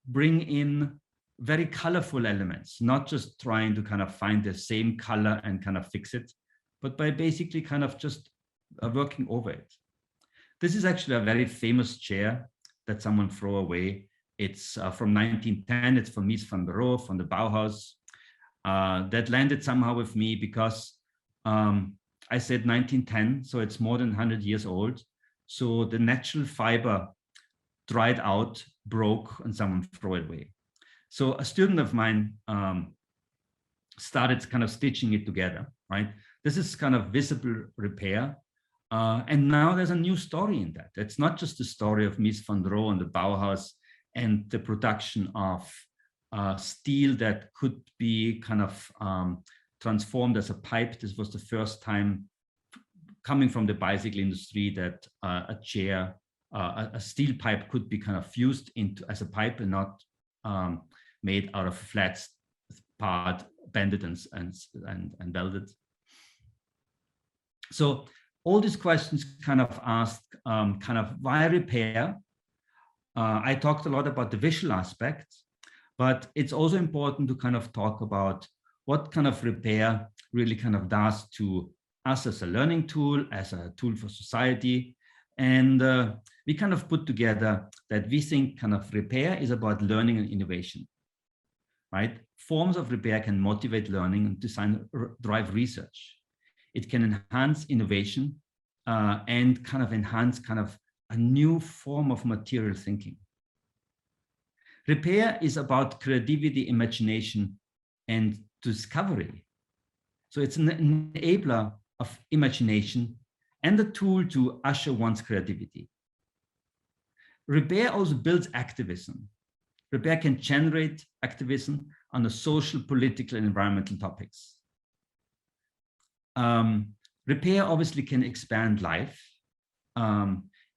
bring in very colorful elements, not just trying to kind of find the same color and kind of fix it, but by basically kind of just working over it. This is actually a very famous chair that someone threw away. It's from 1910. It's from Mies van der Rohe, from the Bauhaus. That landed somehow with me because I said 1910, so it's more than 100 years old. So the natural fiber dried out, broke, and someone threw it away. So a student of mine started kind of stitching it together, right? This is kind of visible repair. And now there's a new story in that. It's not just the story of Mies van der Rohe and the Bauhaus and the production of steel that could be kind of transformed as a pipe. This was the first time coming from the bicycle industry, that a chair, a steel pipe could be kind of fused into as a pipe and not made out of flat part, bended and welded. So all these questions kind of ask kind of why repair. I talked a lot about the visual aspect, but it's also important to kind of talk about what kind of repair really kind of does to us as a learning tool, as a tool for society. And we kind of put together that we think kind of repair is about learning and innovation, right? Forms of repair can motivate learning and design, drive research. It can enhance innovation and kind of enhance kind of a new form of material thinking. Repair is about creativity, imagination, and discovery. So it's an enabler of imagination and a tool to usher one's creativity. Repair also builds activism. Repair can generate activism on the social, political, and environmental topics. Repair obviously can expand life.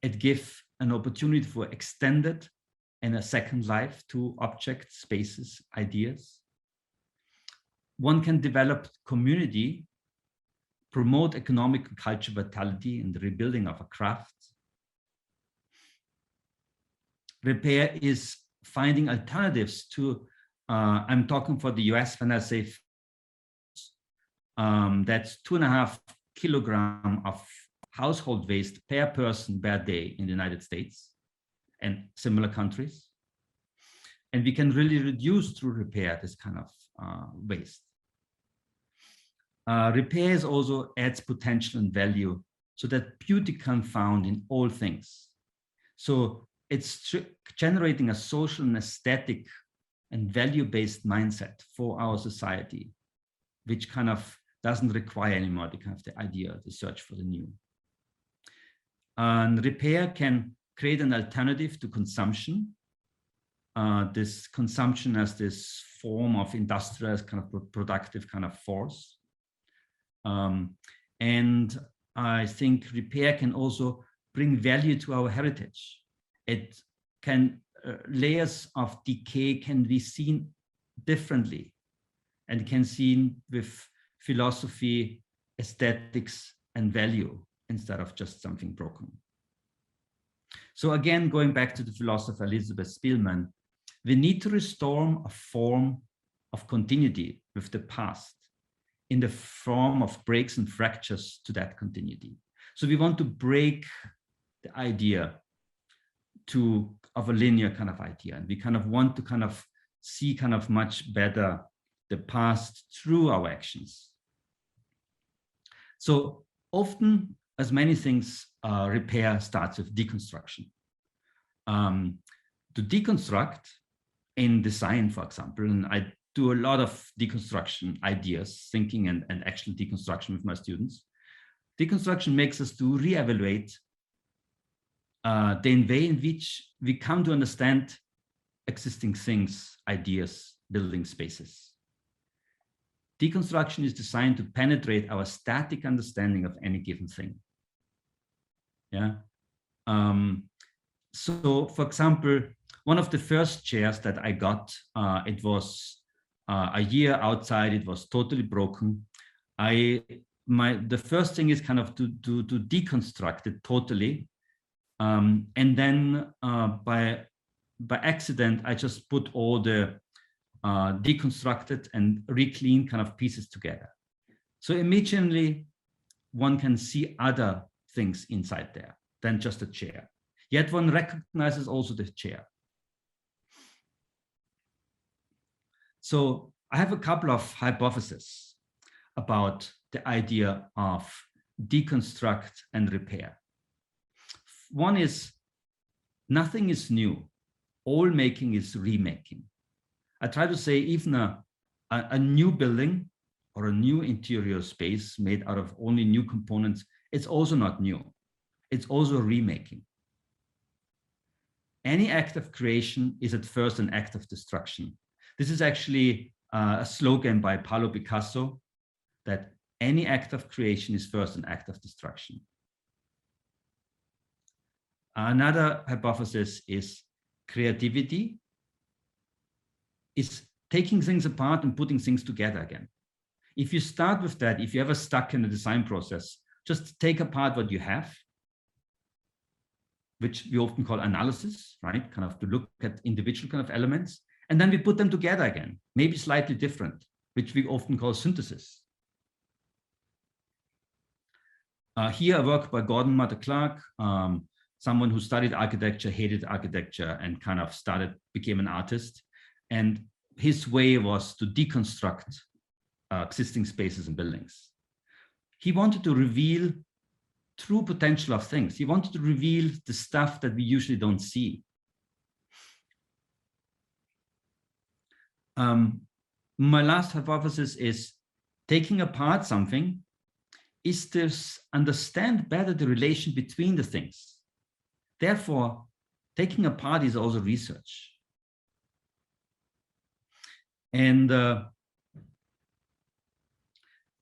It gives an opportunity for extended and a second life to objects, spaces, ideas. One can develop community, promote economic and cultural vitality and the rebuilding of a craft. Repair is finding alternatives to, I'm talking for the US when I say that's 2.5 kilograms of household waste per person per day in the United States and similar countries. And we can really reduce through repair this kind of waste. Repairs also adds potential and value so that beauty can be found in all things. So it's generating a social and aesthetic and value-based mindset for our society, which kind of doesn't require anymore the kind of the idea, the search for the new. And repair can create an alternative to consumption. This consumption as this form of industrial kind of productive kind of force. And I think repair can also bring value to our heritage. It can, layers of decay can be seen differently and can be seen with philosophy, aesthetics, and value instead of just something broken. So again, going back to the philosopher Elizabeth Spielman, we need to restore a form of continuity with the past in the form of breaks and fractures to that continuity. So we want to break the idea of a linear kind of idea. And we kind of want to kind of see kind of much better the past through our actions. So often, as many things, repair starts with deconstruction. To deconstruct in design, for example, and I do a lot of deconstruction ideas, thinking and actual deconstruction with my students. Deconstruction makes us to reevaluate the way in which we come to understand existing things, ideas, building spaces. Deconstruction is designed to penetrate our static understanding of any given thing. Yeah. So, for example, one of the first chairs that I got, it was a year outside. It was totally broken. The first thing is kind of to deconstruct it totally, and then by accident, I just put all the deconstructed and re-cleaned kind of pieces together. So immediately one can see other things inside there than just a chair. Yet one recognizes also the chair. So I have a couple of hypotheses about the idea of deconstruct and repair. One is nothing is new. All making is remaking. I try to say even a new building or a new interior space made out of only new components, it's also not new. It's also remaking. Any act of creation is at first an act of destruction. This is actually a slogan by Pablo Picasso that any act of creation is first an act of destruction. Another hypothesis is creativity is taking things apart and putting things together again. If you start with that, if you're ever stuck in the design process, just take apart what you have, which we often call analysis, right? Kind of to look at individual kind of elements, and then we put them together again, maybe slightly different, which we often call synthesis. Here a work by Gordon Matter Clark, someone who studied architecture, hated architecture, and kind of became an artist. And his way was to deconstruct existing spaces and buildings. He wanted to reveal true potential of things. He wanted to reveal the stuff that we usually don't see. My last hypothesis is taking apart something is to understand better the relation between the things. Therefore, taking apart is also research. And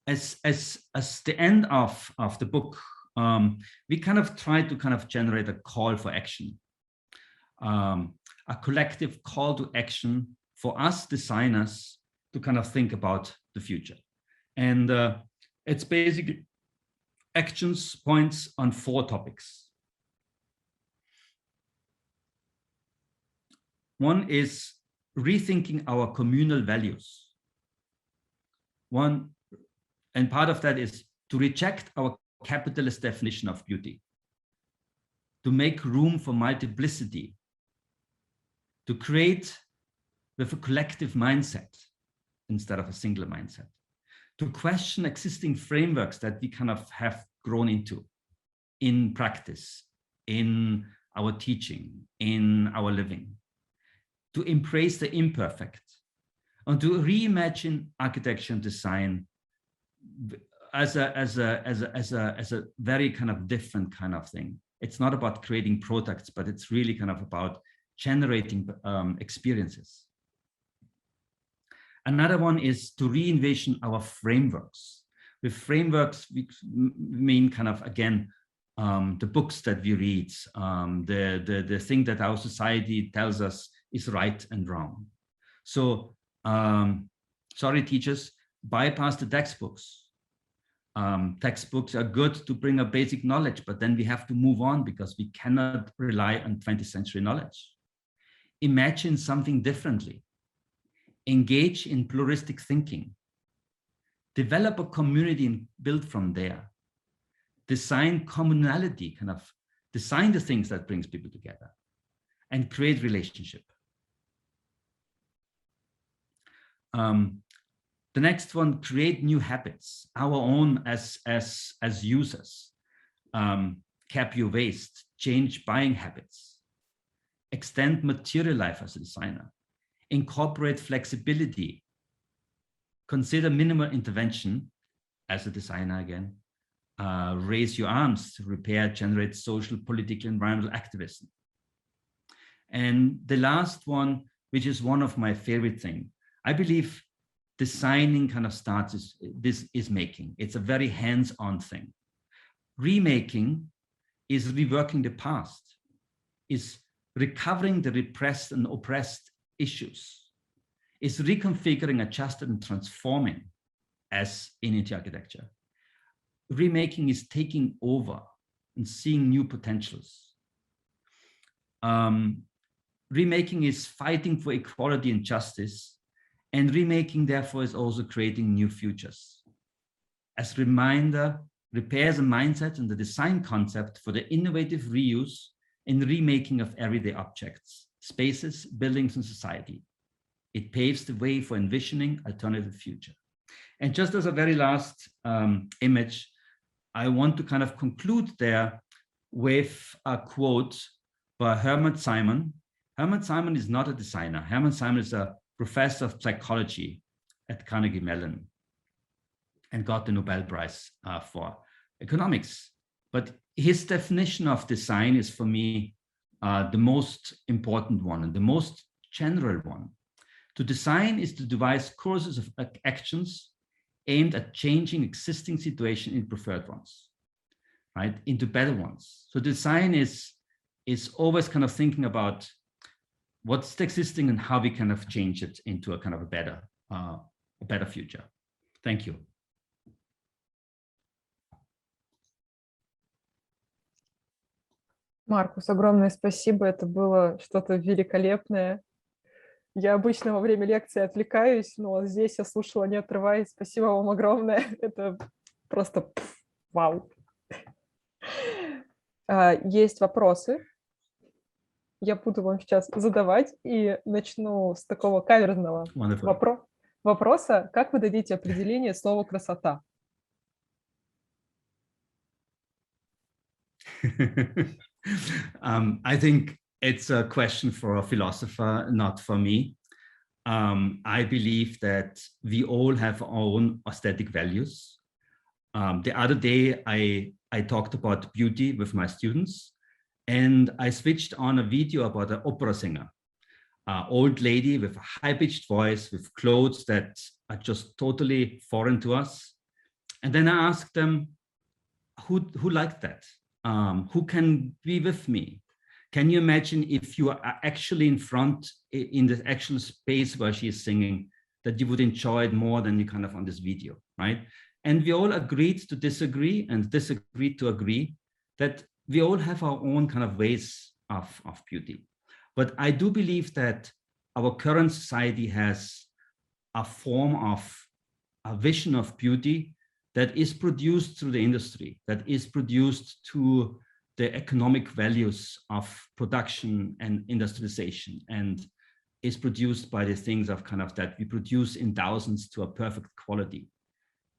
as the end of the book, we kind of try to kind of generate a call for action, a collective call to action for us designers to kind of think about the future. And it's basically actions points on 4 topics. One is rethinking our communal values. And part of that is to reject our capitalist definition of beauty, to make room for multiplicity, to create with a collective mindset instead of a single mindset, to question existing frameworks that we kind of have grown into in practice, in our teaching, in our living, to embrace the imperfect, and to reimagine architecture and design as a very kind of different kind of thing. It's not about creating products, but it's really kind of about generating experiences. Another one is to re-envision our frameworks. With frameworks, we mean kind of, again, the books that we read, the thing that our society tells us is right and wrong. So, sorry, teachers, bypass the textbooks. Textbooks are good to bring a basic knowledge, but then we have to move on because we cannot rely on 20th century knowledge. Imagine something differently. Engage in pluralistic thinking. Develop a community and build from there. Design communality, kind of design the things that brings people together and create relationship. The next one, create new habits, our own as users. Cap your waste, change buying habits, extend material life as a designer, incorporate flexibility, consider minimal intervention as a designer again, raise your arms to repair, generate social, political, environmental activism. And the last one, which is one of my favorite things, I believe designing kind of starts this is making. It's a very hands-on thing. Remaking is reworking the past, is recovering the repressed and oppressed issues, is reconfiguring, adjusting, and transforming as in architecture. Remaking is taking over and seeing new potentials. Remaking is fighting for equality and justice. And remaking, therefore, is also creating new futures. As reminder, repairs a mindset and the design concept for the innovative reuse and remaking of everyday objects, spaces, buildings, and society. It paves the way for envisioning alternative future. And just as a very last image, I want to kind of conclude there with a quote by Hermann Simon. Hermann Simon is not a designer. Hermann Simon is a professor of psychology at Carnegie Mellon and got the Nobel Prize for economics. But his definition of design is, for me, the most important one and the most general one. To design is to devise courses of actions aimed at changing existing situation in preferred ones, right, into better ones. So design is always kind of thinking about what's existing and how we kind of change it into a kind of a better future. Thank you. Маркус, огромное спасибо, это было что-то великолепное. Я обычно во время лекции отвлекаюсь, но здесь я слушала, не отрываясь. Спасибо вам огромное, это просто вау. Есть вопросы? Я буду вам сейчас задавать и начну с такого каверзного вопроса. Как вы дадите определение слова «красота»? I think it's a question for a philosopher, not for me. I believe that we all have our own aesthetic values. The other day, I talked about beauty with my students, and I switched on a video about an opera singer, an old lady with a high-pitched voice, with clothes that are just totally foreign to us. And then I asked them, who liked that? Who can be with me? Can you imagine if you are actually in front in the actual space where she is singing, that you would enjoy it more than you kind of on this video, right? And we all agreed to disagree and disagreed to agree that we all have our own kind of ways of beauty. But I do believe that our current society has a form of a vision of beauty that is produced through the industry, that is produced to the economic values of production and industrialization, and is produced by the things of kind of that we produce in thousands to a perfect quality.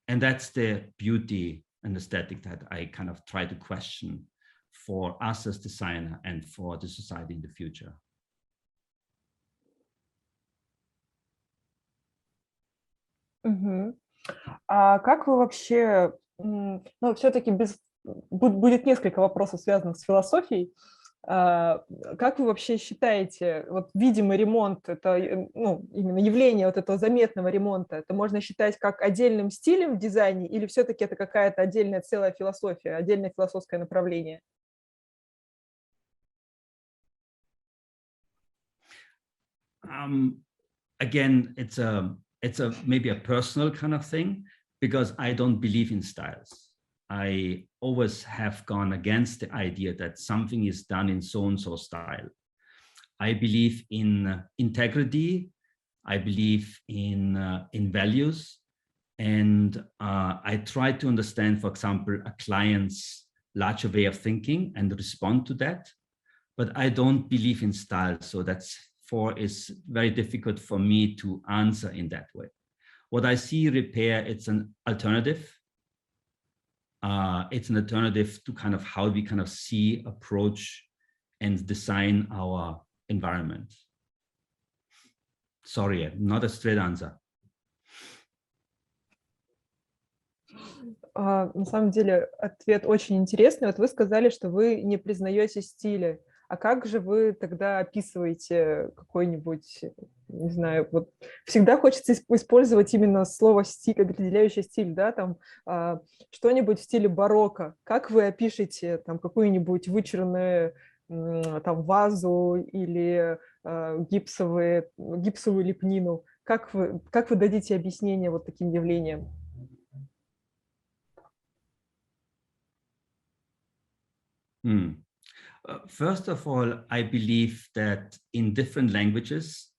And that's the beauty and aesthetic that I kind of try to question for us as designer and for the society in the future. А как вы вообще, ну, все-таки будет несколько вопросов, связанных с философией. Как вы вообще считаете, вот видимый ремонт, это, ну, именно явление вот этого заметного ремонта, это можно считать как отдельным стилем в дизайне, или все-таки это какая-то отдельная целая философия, отдельное философское направление? Again, it's maybe a personal kind of thing, because I don't believe in styles. I always have gone against the idea that something is done in so-and-so style. I believe in integrity. I believe in values. And I try to understand, for example, a client's larger way of thinking and respond to that. But I don't believe in style. So it's very difficult for me to answer in that way. What I see repair, it's an alternative. It's an alternative to kind of how we kind of see, approach, and design our environment. Sorry, not a straight answer. На самом деле ответ очень интересный. Вот вы сказали, что вы не признаете стиля. А как же вы тогда описываете какой-нибудь, не знаю, вот всегда хочется использовать именно слово «стиль», определяющий стиль, да, там что-нибудь в стиле барокко. Как вы опишете там какую-нибудь вычурную там вазу или гипсовую лепнину? Как вы дадите объяснение вот таким явлениям? First of all, I believe that in different languages,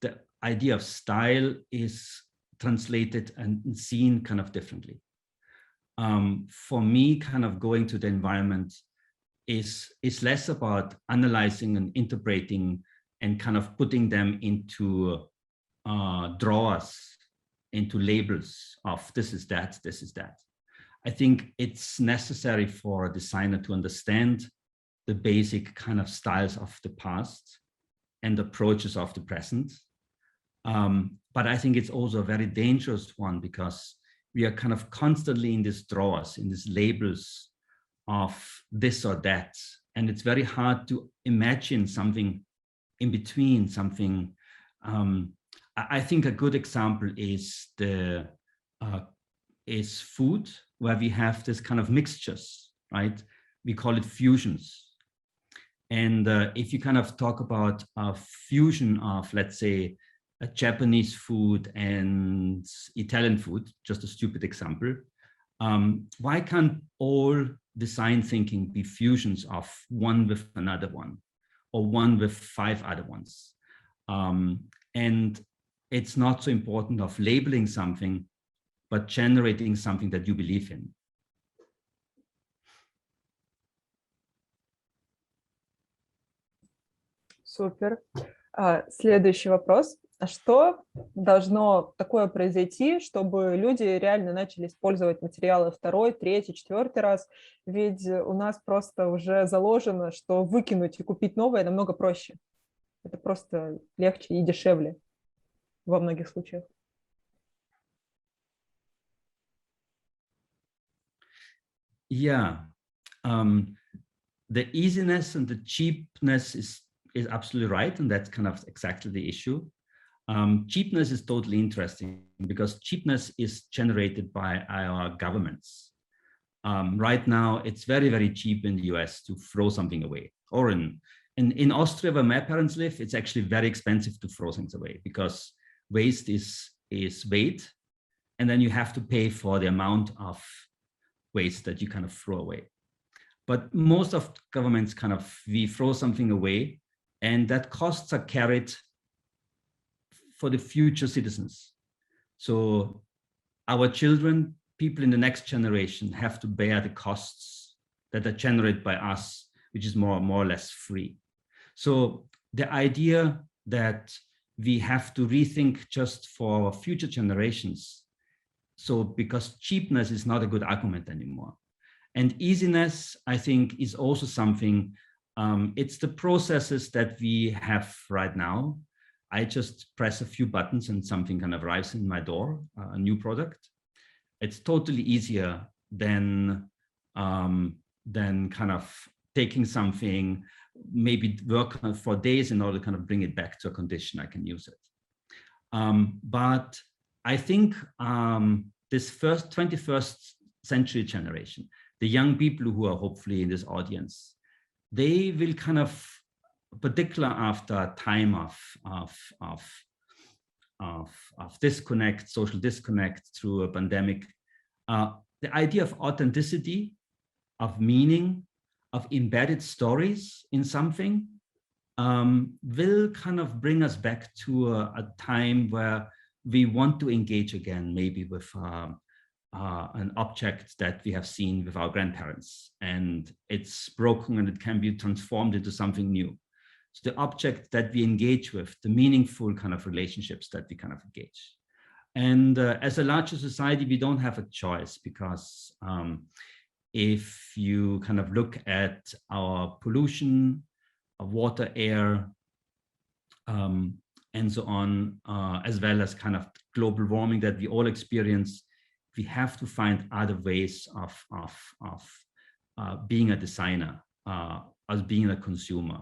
the idea of style is translated and seen kind of differently. For me, kind of going to the environment is less about analyzing and interpreting and kind of putting them into drawers, into labels of this is that, this is that. I think it's necessary for a designer to understand the basic kind of styles of the past and approaches of the present. But I think it's also a very dangerous one, because we are kind of constantly in these drawers, in these labels of this or that. And it's very hard to imagine something in between, something. I think a good example is the is food, where we have this kind of mixtures, right? We call it fusions. And if you kind of talk about a fusion of, let's say, a Japanese food and Italian food, just a stupid example, why can't all design thinking be fusions of one with another one, or one with 5 other ones? And it's not so important of labeling something, but generating something that you believe in. Супер. Следующий вопрос. А что должно такое произойти, чтобы люди реально начали использовать материалы 2-й, 3-й, 4-й раз? Ведь у нас просто уже заложено, что выкинуть и купить новое намного проще. Это просто легче и дешевле во многих случаях. Yeah, the easiness and the cheapness is absolutely right, and that's kind of exactly the issue. Cheapness is totally interesting because cheapness is generated by our governments. Right now, it's very, very cheap in the US to throw something away. Or in Austria, where my parents live, it's actually very expensive to throw things away because waste is weight, and then you have to pay for the amount of waste that you kind of throw away. But most of governments kind of, we throw something away, and that costs are carried for the future citizens. So our children, people in the next generation, have to bear the costs that are generated by us, which is more or less free. So the idea that we have to rethink just for future generations, so because cheapness is not a good argument anymore. And easiness, I think, is also something, it's the processes that we have right now. I just press a few buttons and something kind of arrives in my door, a new product. It's totally easier than kind of taking something, maybe work on it for days in order to kind of bring it back to a condition I can use it. But I think this 21st century generation, the young people who are hopefully in this audience, they will kind of, particular after a time of disconnect, social disconnect through a pandemic, the idea of authenticity, of meaning, of embedded stories in something will kind of bring us back to a time where we want to engage again, maybe with an object that we have seen with our grandparents, and it's broken and it can be transformed into something new. So the object that we engage with, the meaningful kind of relationships that we kind of engage. And as a larger society, we don't have a choice, because if you kind of look at our pollution, water, air, and so on, as well as kind of global warming that we all experience, we have to find other ways of being a designer, as being a consumer.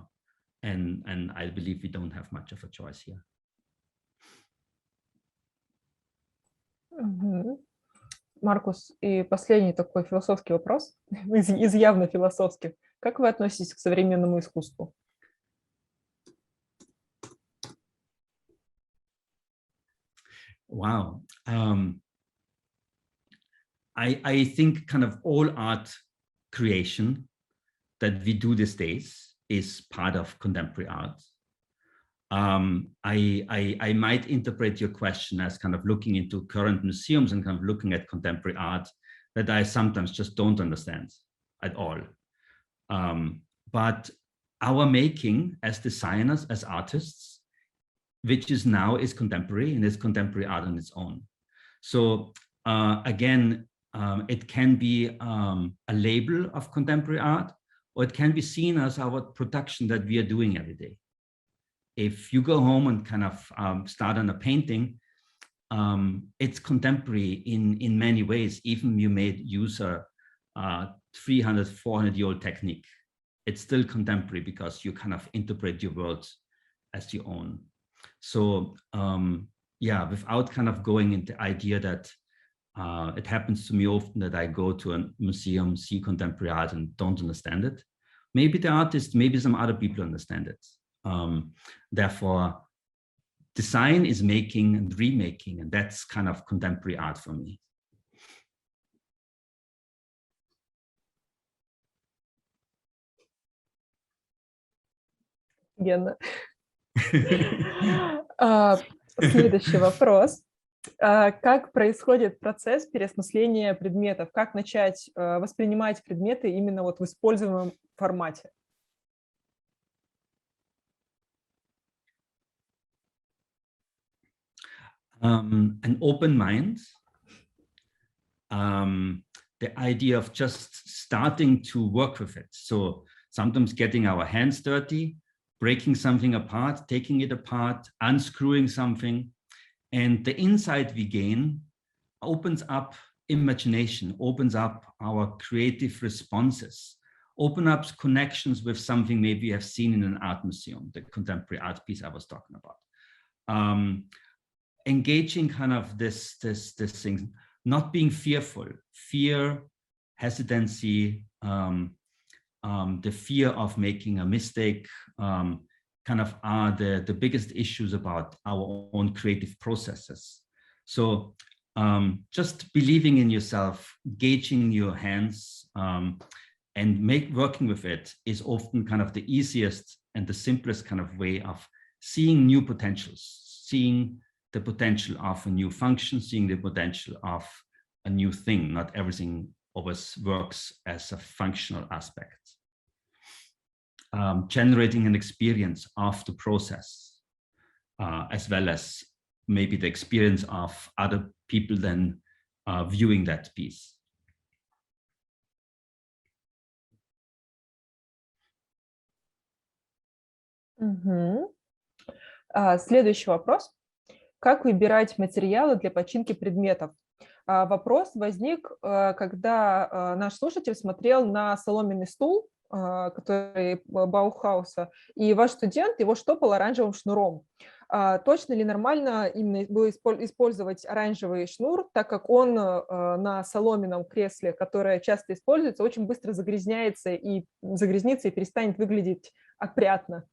And I believe we don't have much of a choice here. Маркус, и последний такой философский вопрос, из явно философских. Как вы относитесь к современному искусству? Wow. I think kind of all art creation that we do these days is part of contemporary art. I might interpret your question as kind of looking into current museums and kind of looking at contemporary art that I sometimes just don't understand at all. But our making as designers, as artists, which is now is contemporary, and is contemporary art on its own. So again, it can be a label of contemporary art, or it can be seen as our production that we are doing every day. If you go home and kind of start on a painting, it's contemporary in many ways. Even you made use a 300, 400-year-old technique. It's still contemporary because you kind of interpret your world as your own. So yeah, without kind of going into the idea that It happens to me often that I go to a museum, see contemporary art and don't understand it. Maybe the artist, maybe some other people understand it. Therefore, design is making and remaking, and that's kind of contemporary art for me. Офигенно. Следующий вопрос. Как происходит процесс переосмысления предметов? Как начать воспринимать предметы именно вот в используемом формате? An open mind, the idea of just starting to work with it. So sometimes getting our hands dirty, breaking something apart, taking it apart, unscrewing something. And the insight we gain opens up imagination, opens up our creative responses, open up connections with something maybe you have seen in an art museum, the contemporary art piece I was talking about. Engaging kind of this thing, not being fearful, fear, hesitancy, the fear of making a mistake, kind of are the biggest issues about our own creative processes. So just believing in yourself, gauging your hands, and working with it is often kind of the easiest and the simplest kind of way of seeing new potentials, seeing the potential of a new function, seeing the potential of a new thing. Not everything always works as a functional aspect. Generating an experience of the process, as well as maybe the experience of other people then viewing that piece. Следующий вопрос. Как выбирать материалы для починки предметов? Вопрос возник, когда наш слушатель смотрел на соломенный стул, который Баухауса, и ваш студент его штопал оранжевым шнуром. Точно ли нормально именно использовать оранжевый шнур, так как он на соломенном кресле, которое часто используется, очень быстро загрязнится и перестанет выглядеть опрятно?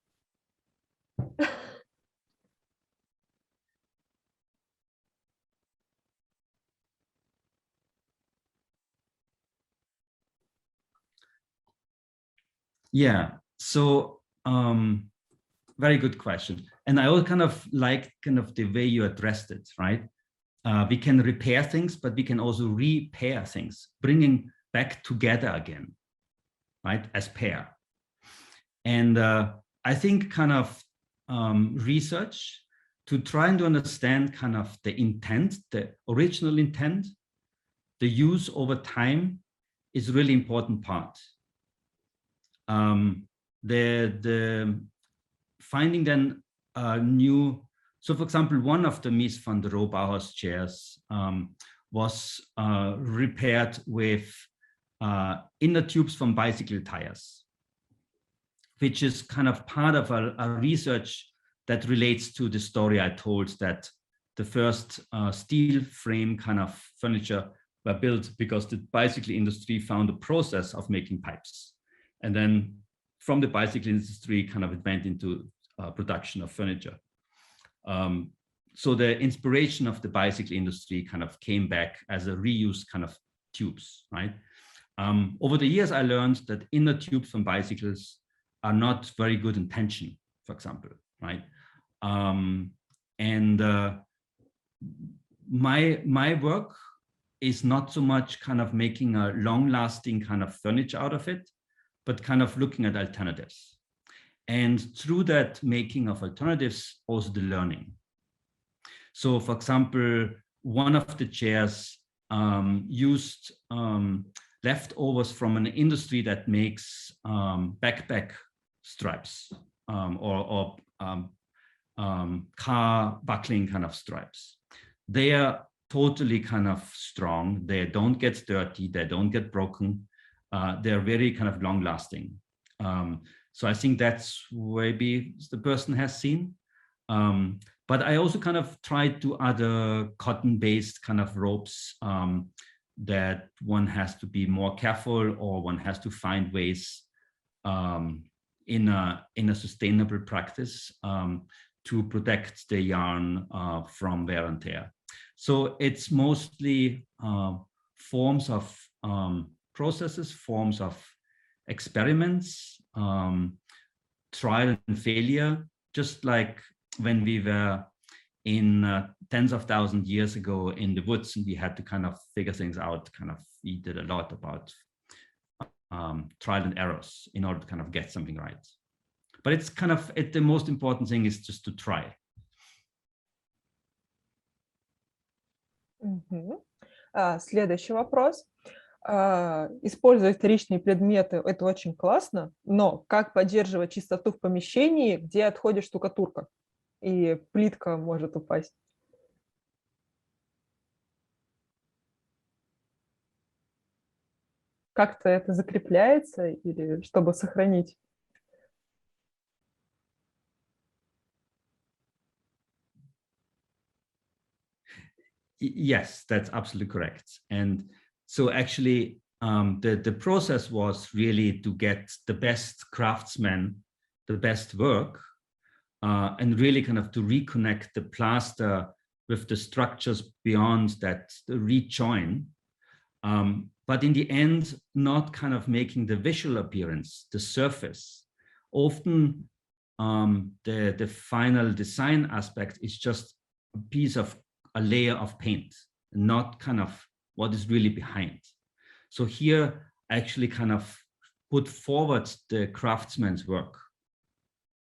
Yeah, so very good question. And I also kind of like the way you addressed it, right? We can repair things, but we can also repair things, bringing back together again, right, as pair. And I think kind of research to try to understand kind of the intent, the original intent, the use over time is a really important part. The finding then new, so for example, one of the Mies van der Rohe Bauhaus chairs was repaired with inner tubes from bicycle tires, which is kind of part of a research that relates to the story I told, that the first steel frame kind of furniture were built because the bicycle industry found a process of making pipes. And then from the bicycle industry, kind of it went into production of furniture. So the inspiration of the bicycle industry kind of came back as a reused kind of tubes, right? Over the years, I learned that inner tubes from bicycles are not very good in tension, for example, right? My work is not so much kind of making a long-lasting kind of furniture out of it, but kind of looking at alternatives. And through that making of alternatives, also the learning. So for example, one of the chairs used leftovers from an industry that makes backpack stripes or car buckling kind of stripes. They are totally kind of strong. They don't get dirty. They don't get broken. They're very kind of long lasting. So I think that's maybe the person has seen. But I also kind of tried to other cotton-based kind of ropes that one has to be more careful, or one has to find ways in a sustainable practice to protect the yarn from wear and tear. So it's mostly forms of processes, forms of experiments, trial and failure, just like when we were in tens of thousands years ago in the woods, and we had to kind of figure things out. We did a lot about trial and errors in order to kind of get something right. But it's the most important thing is just to try. Следующий вопрос. Использовать вторичные предметы – это очень классно, но как поддерживать чистоту в помещении, где отходит штукатурка и плитка может упасть? Как-то это закрепляется или чтобы сохранить? Yes, that's absolutely correct. And so actually, the process was really to get the best craftsmen, the best work, and really kind of to reconnect the plaster with the structures beyond that, the rejoin. But in the end, not kind of making the visual appearance, the surface. Often the final design aspect is just a layer of paint, not kind of what is really behind. So here I actually kind of put forward the craftsman's work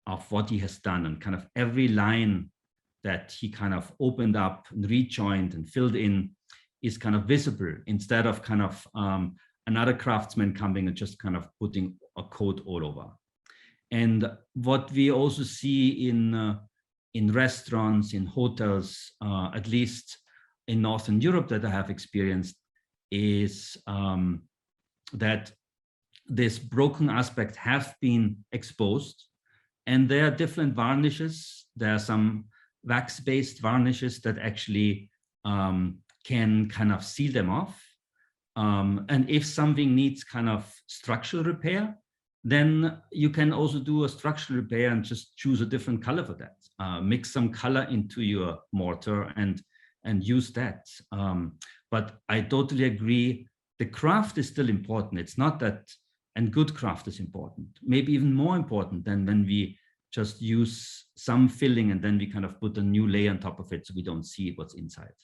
of what he has done, and kind of every line that he kind of opened up and rejoined and filled in is kind of visible, instead of kind of another craftsman coming and just kind of putting a coat all over. And what we also see in restaurants, in hotels, at least in Northern Europe that I have experienced, is that this broken aspect have been exposed, and there are different varnishes. There are some wax-based varnishes that actually can kind of seal them off. And if something needs kind of structural repair, then you can also do a structural repair and just choose a different color for that. Mix some color into your mortar and use that. But I totally agree, the craft is still important. It's not that, and good craft is important, maybe even more important than when we just use some filling and then we kind of put a new layer on top of it so we don't see what's inside.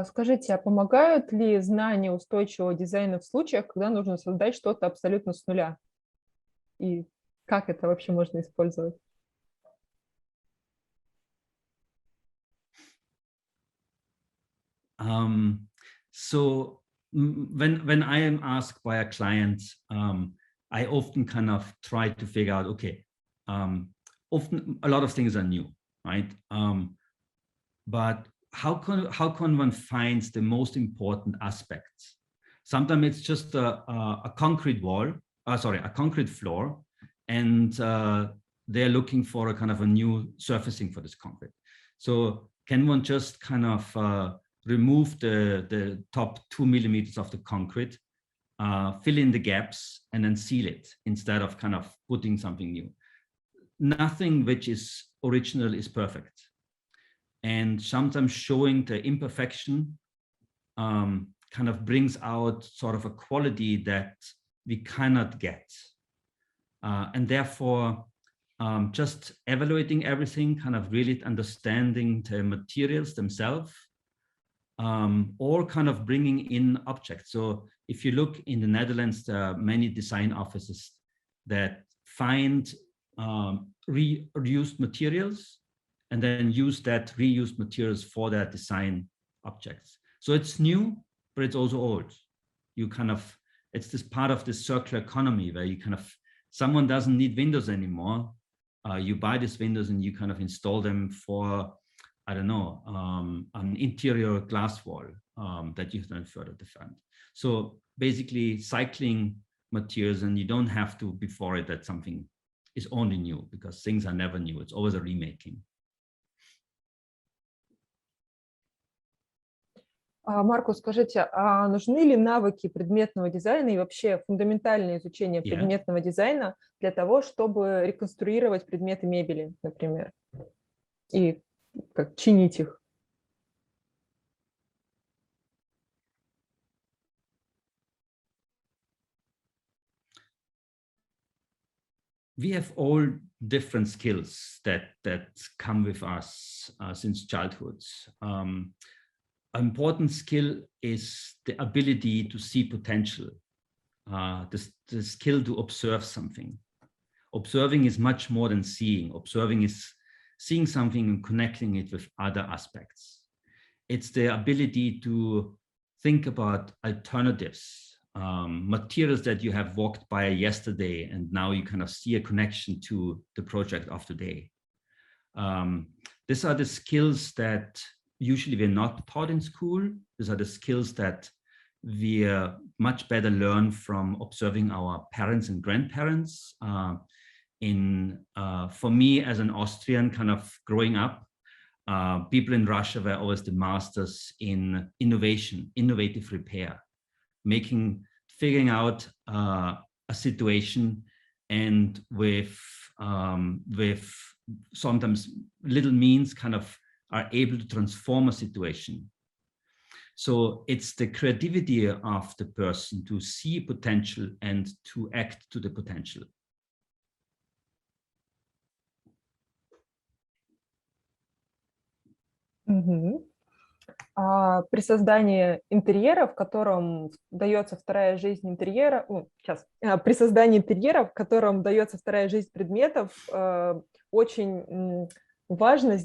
Скажите, а помогают ли знания устойчивого дизайна в случаях, когда нужно создать что-то абсолютно с нуля? И как это вообще можно использовать? So when I am asked by a client, I often kind of try to figure out, okay, often a lot of things are new, right? But how can one find the most important aspects? Sometimes it's just a concrete wall, a concrete floor, and they're looking for a kind of a new surfacing for this concrete. So can one just kind of remove the top 2 millimeters of the concrete, fill in the gaps, and then seal it instead of kind of putting something new? Nothing which is original is perfect. And sometimes showing the imperfection kind of brings out sort of a quality that we cannot get. And therefore, just evaluating everything, kind of really understanding the materials themselves, or kind of bringing in objects. So if you look in the Netherlands, there are many design offices that find reused materials and then use that reused materials for their design objects. So it's new, but it's also old. You kind of, it's this part of this circular economy where you kind of, someone doesn't need windows anymore. You buy these windows and you kind of install them for, I don't know, an interior glass wall that you then further defend. So basically cycling materials, and you don't have to be for it that something is only new, because things are never new. It's always a remaking. Маркус, скажите, а нужны ли навыки предметного дизайна и вообще фундаментальное изучение предметного дизайна для того, чтобы реконструировать предметы мебели, например, и как чинить их? We have all different skills that come with us since childhood. Important skill is the ability to see potential, the skill to observe something. Observing is much more than seeing. Observing is seeing something and connecting it with other aspects. It's the ability to think about alternatives, materials that you have walked by yesterday, and now you kind of see a connection to the project of today. These are the skills that usually we're not taught in school. These are the skills that we much better learn from observing our parents and grandparents. For me, as an Austrian, kind of growing up, people in Russia were always the masters in innovation, innovative repair, figuring out a situation, and with sometimes little means kind of are able to transform a situation. So it's the creativity of the person to see potential and to act to the potential. При создании интерьера, в котором дается вторая жизнь интерьера, при создании интерьера, в котором дается вторая жизнь предметов, очень важно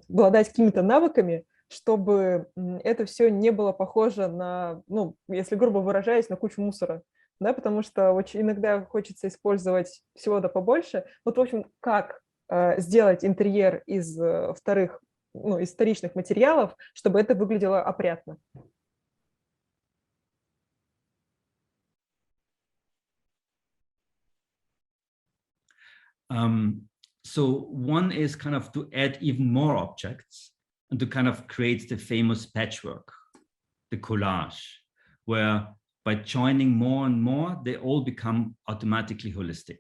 обладать какими-то навыками, чтобы это все не было похоже на, если грубо выражаясь, на кучу мусора, да, потому что очень иногда хочется использовать всего да побольше. Вот, в общем, как сделать интерьер из вторичных материалов, чтобы это выглядело опрятно. So one is kind of to add even more objects and to kind of create the famous patchwork, the collage, where by joining more and more, they all become automatically holistic.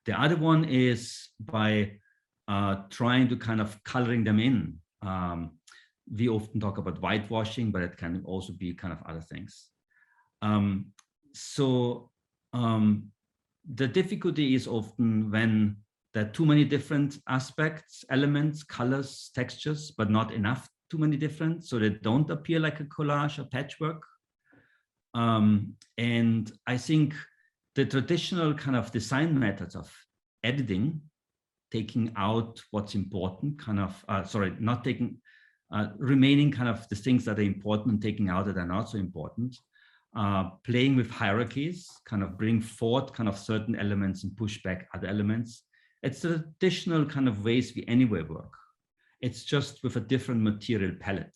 The other one is by trying to kind of coloring them in. We often talk about whitewashing, but it can also be kind of other things. The difficulty is often when there are too many different aspects, elements, colors, textures, but not enough, too many different, so they don't appear like a collage or patchwork. And I think the traditional kind of design methods of editing, taking out what's important, remaining kind of the things that are important and taking out that are not so important, playing with hierarchies, kind of bring forth kind of certain elements and push back other elements. It's the traditional kind of ways we anyway work. It's just with a different material palette.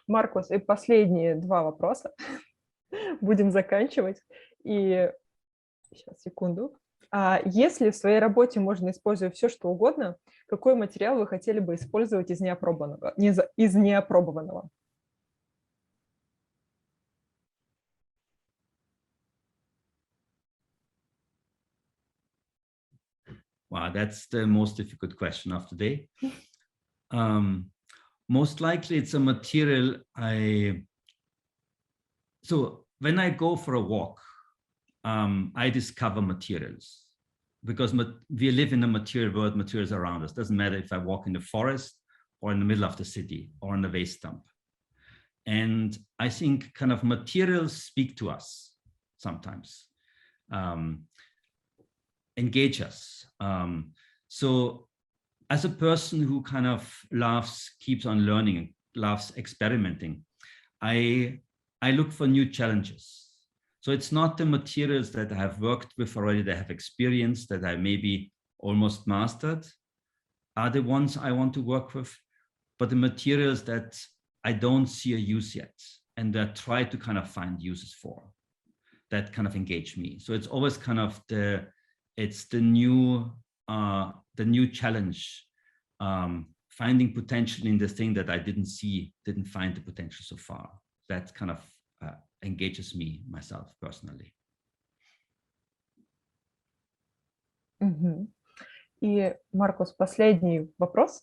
Маркус, и последние два вопроса. Будем заканчивать. И сейчас, секунду. Если в своей работе можно использовать все, что угодно, какой материал вы хотели бы использовать из неопробованного? Wow, that's the most difficult question of the day. Most likely it's a material so when I go for a walk, I discover materials, because we live in a material world, materials around us. Doesn't matter if I walk in the forest or in the middle of the city or on a waste dump. And I think kind of materials speak to us sometimes, engage us. So as a person who kind of keeps on learning and loves experimenting, I look for new challenges. So it's not the materials that I have worked with already, that I have experienced, that I maybe almost mastered, are the ones I want to work with, but the materials that I don't see a use yet, and that I try to kind of find uses for, that kind of engage me. So it's always kind of the new challenge, finding potential in the thing that I didn't find the potential so far. That kind of engages me, myself, personally. И, Маркус, последний вопрос.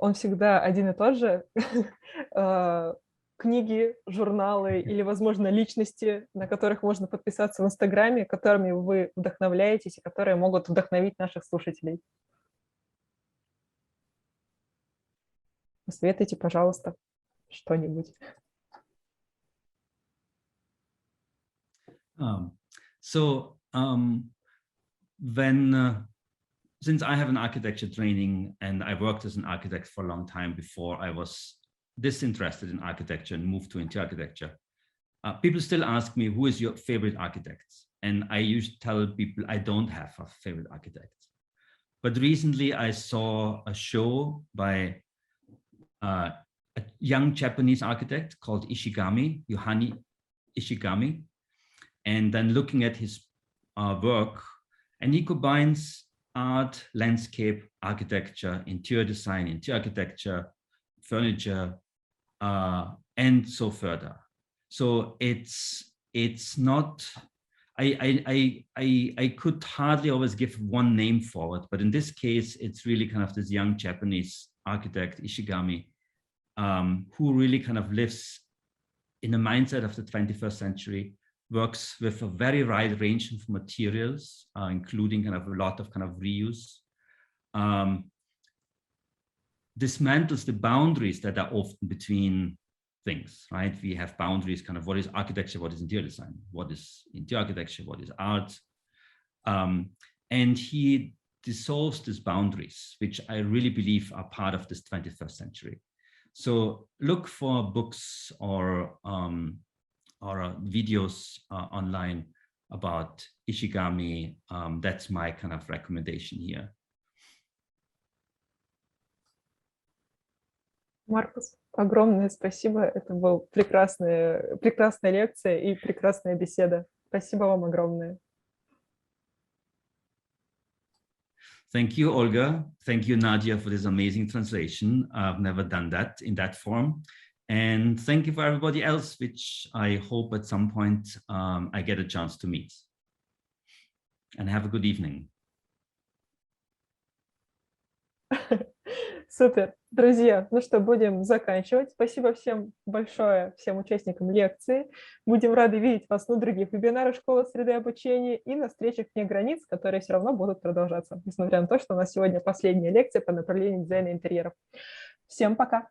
Он всегда один и тот же. Книги, журналы или, возможно, личности, на которых можно подписаться в Инстаграме, которыми вы вдохновляетесь и которые могут вдохновить наших слушателей. Посоветуйте, пожалуйста, что-нибудь. Since I have an architecture training and I worked as an architect for a long time before I was disinterested in architecture and moved to interior architecture, people still ask me, who is your favorite architect? And I usually tell people I don't have a favorite architect. But recently I saw a show by a young Japanese architect called Yohani Ishigami. And then looking at his work, and he combines art, landscape, architecture, interior design, interior architecture, furniture, and so further. So it's not, I could hardly always give one name for it, but in this case, it's really kind of this young Japanese architect, Ishigami, who really kind of lives in the mindset of the 21st century, works with a very wide range of materials, including kind of a lot of kind of reuse, dismantles the boundaries that are often between things, right? We have boundaries, kind of what is architecture, what is interior design, what is interior architecture, what is art. And he dissolves these boundaries, which I really believe are part of this 21st century. So look for books or videos online about Ishigami. That's my kind of recommendation here. Маркус, огромное спасибо. Это была прекрасная лекция и прекрасная беседа. Спасибо вам огромное. Thank you, Olga. Thank you, Nadia, for this amazing translation. I've never done that in that form. And thank you for everybody else, which I hope at some point I get a chance to meet. And have a good evening. Супер. Друзья, ну что, будем заканчивать. Спасибо всем большое, всем участникам лекции. Будем рады видеть вас на других вебинарах школы среды обучения и на встречах вне границ, которые все равно будут продолжаться, несмотря на то, что у нас сегодня последняя лекция по направлению дизайна интерьеров. Всем пока!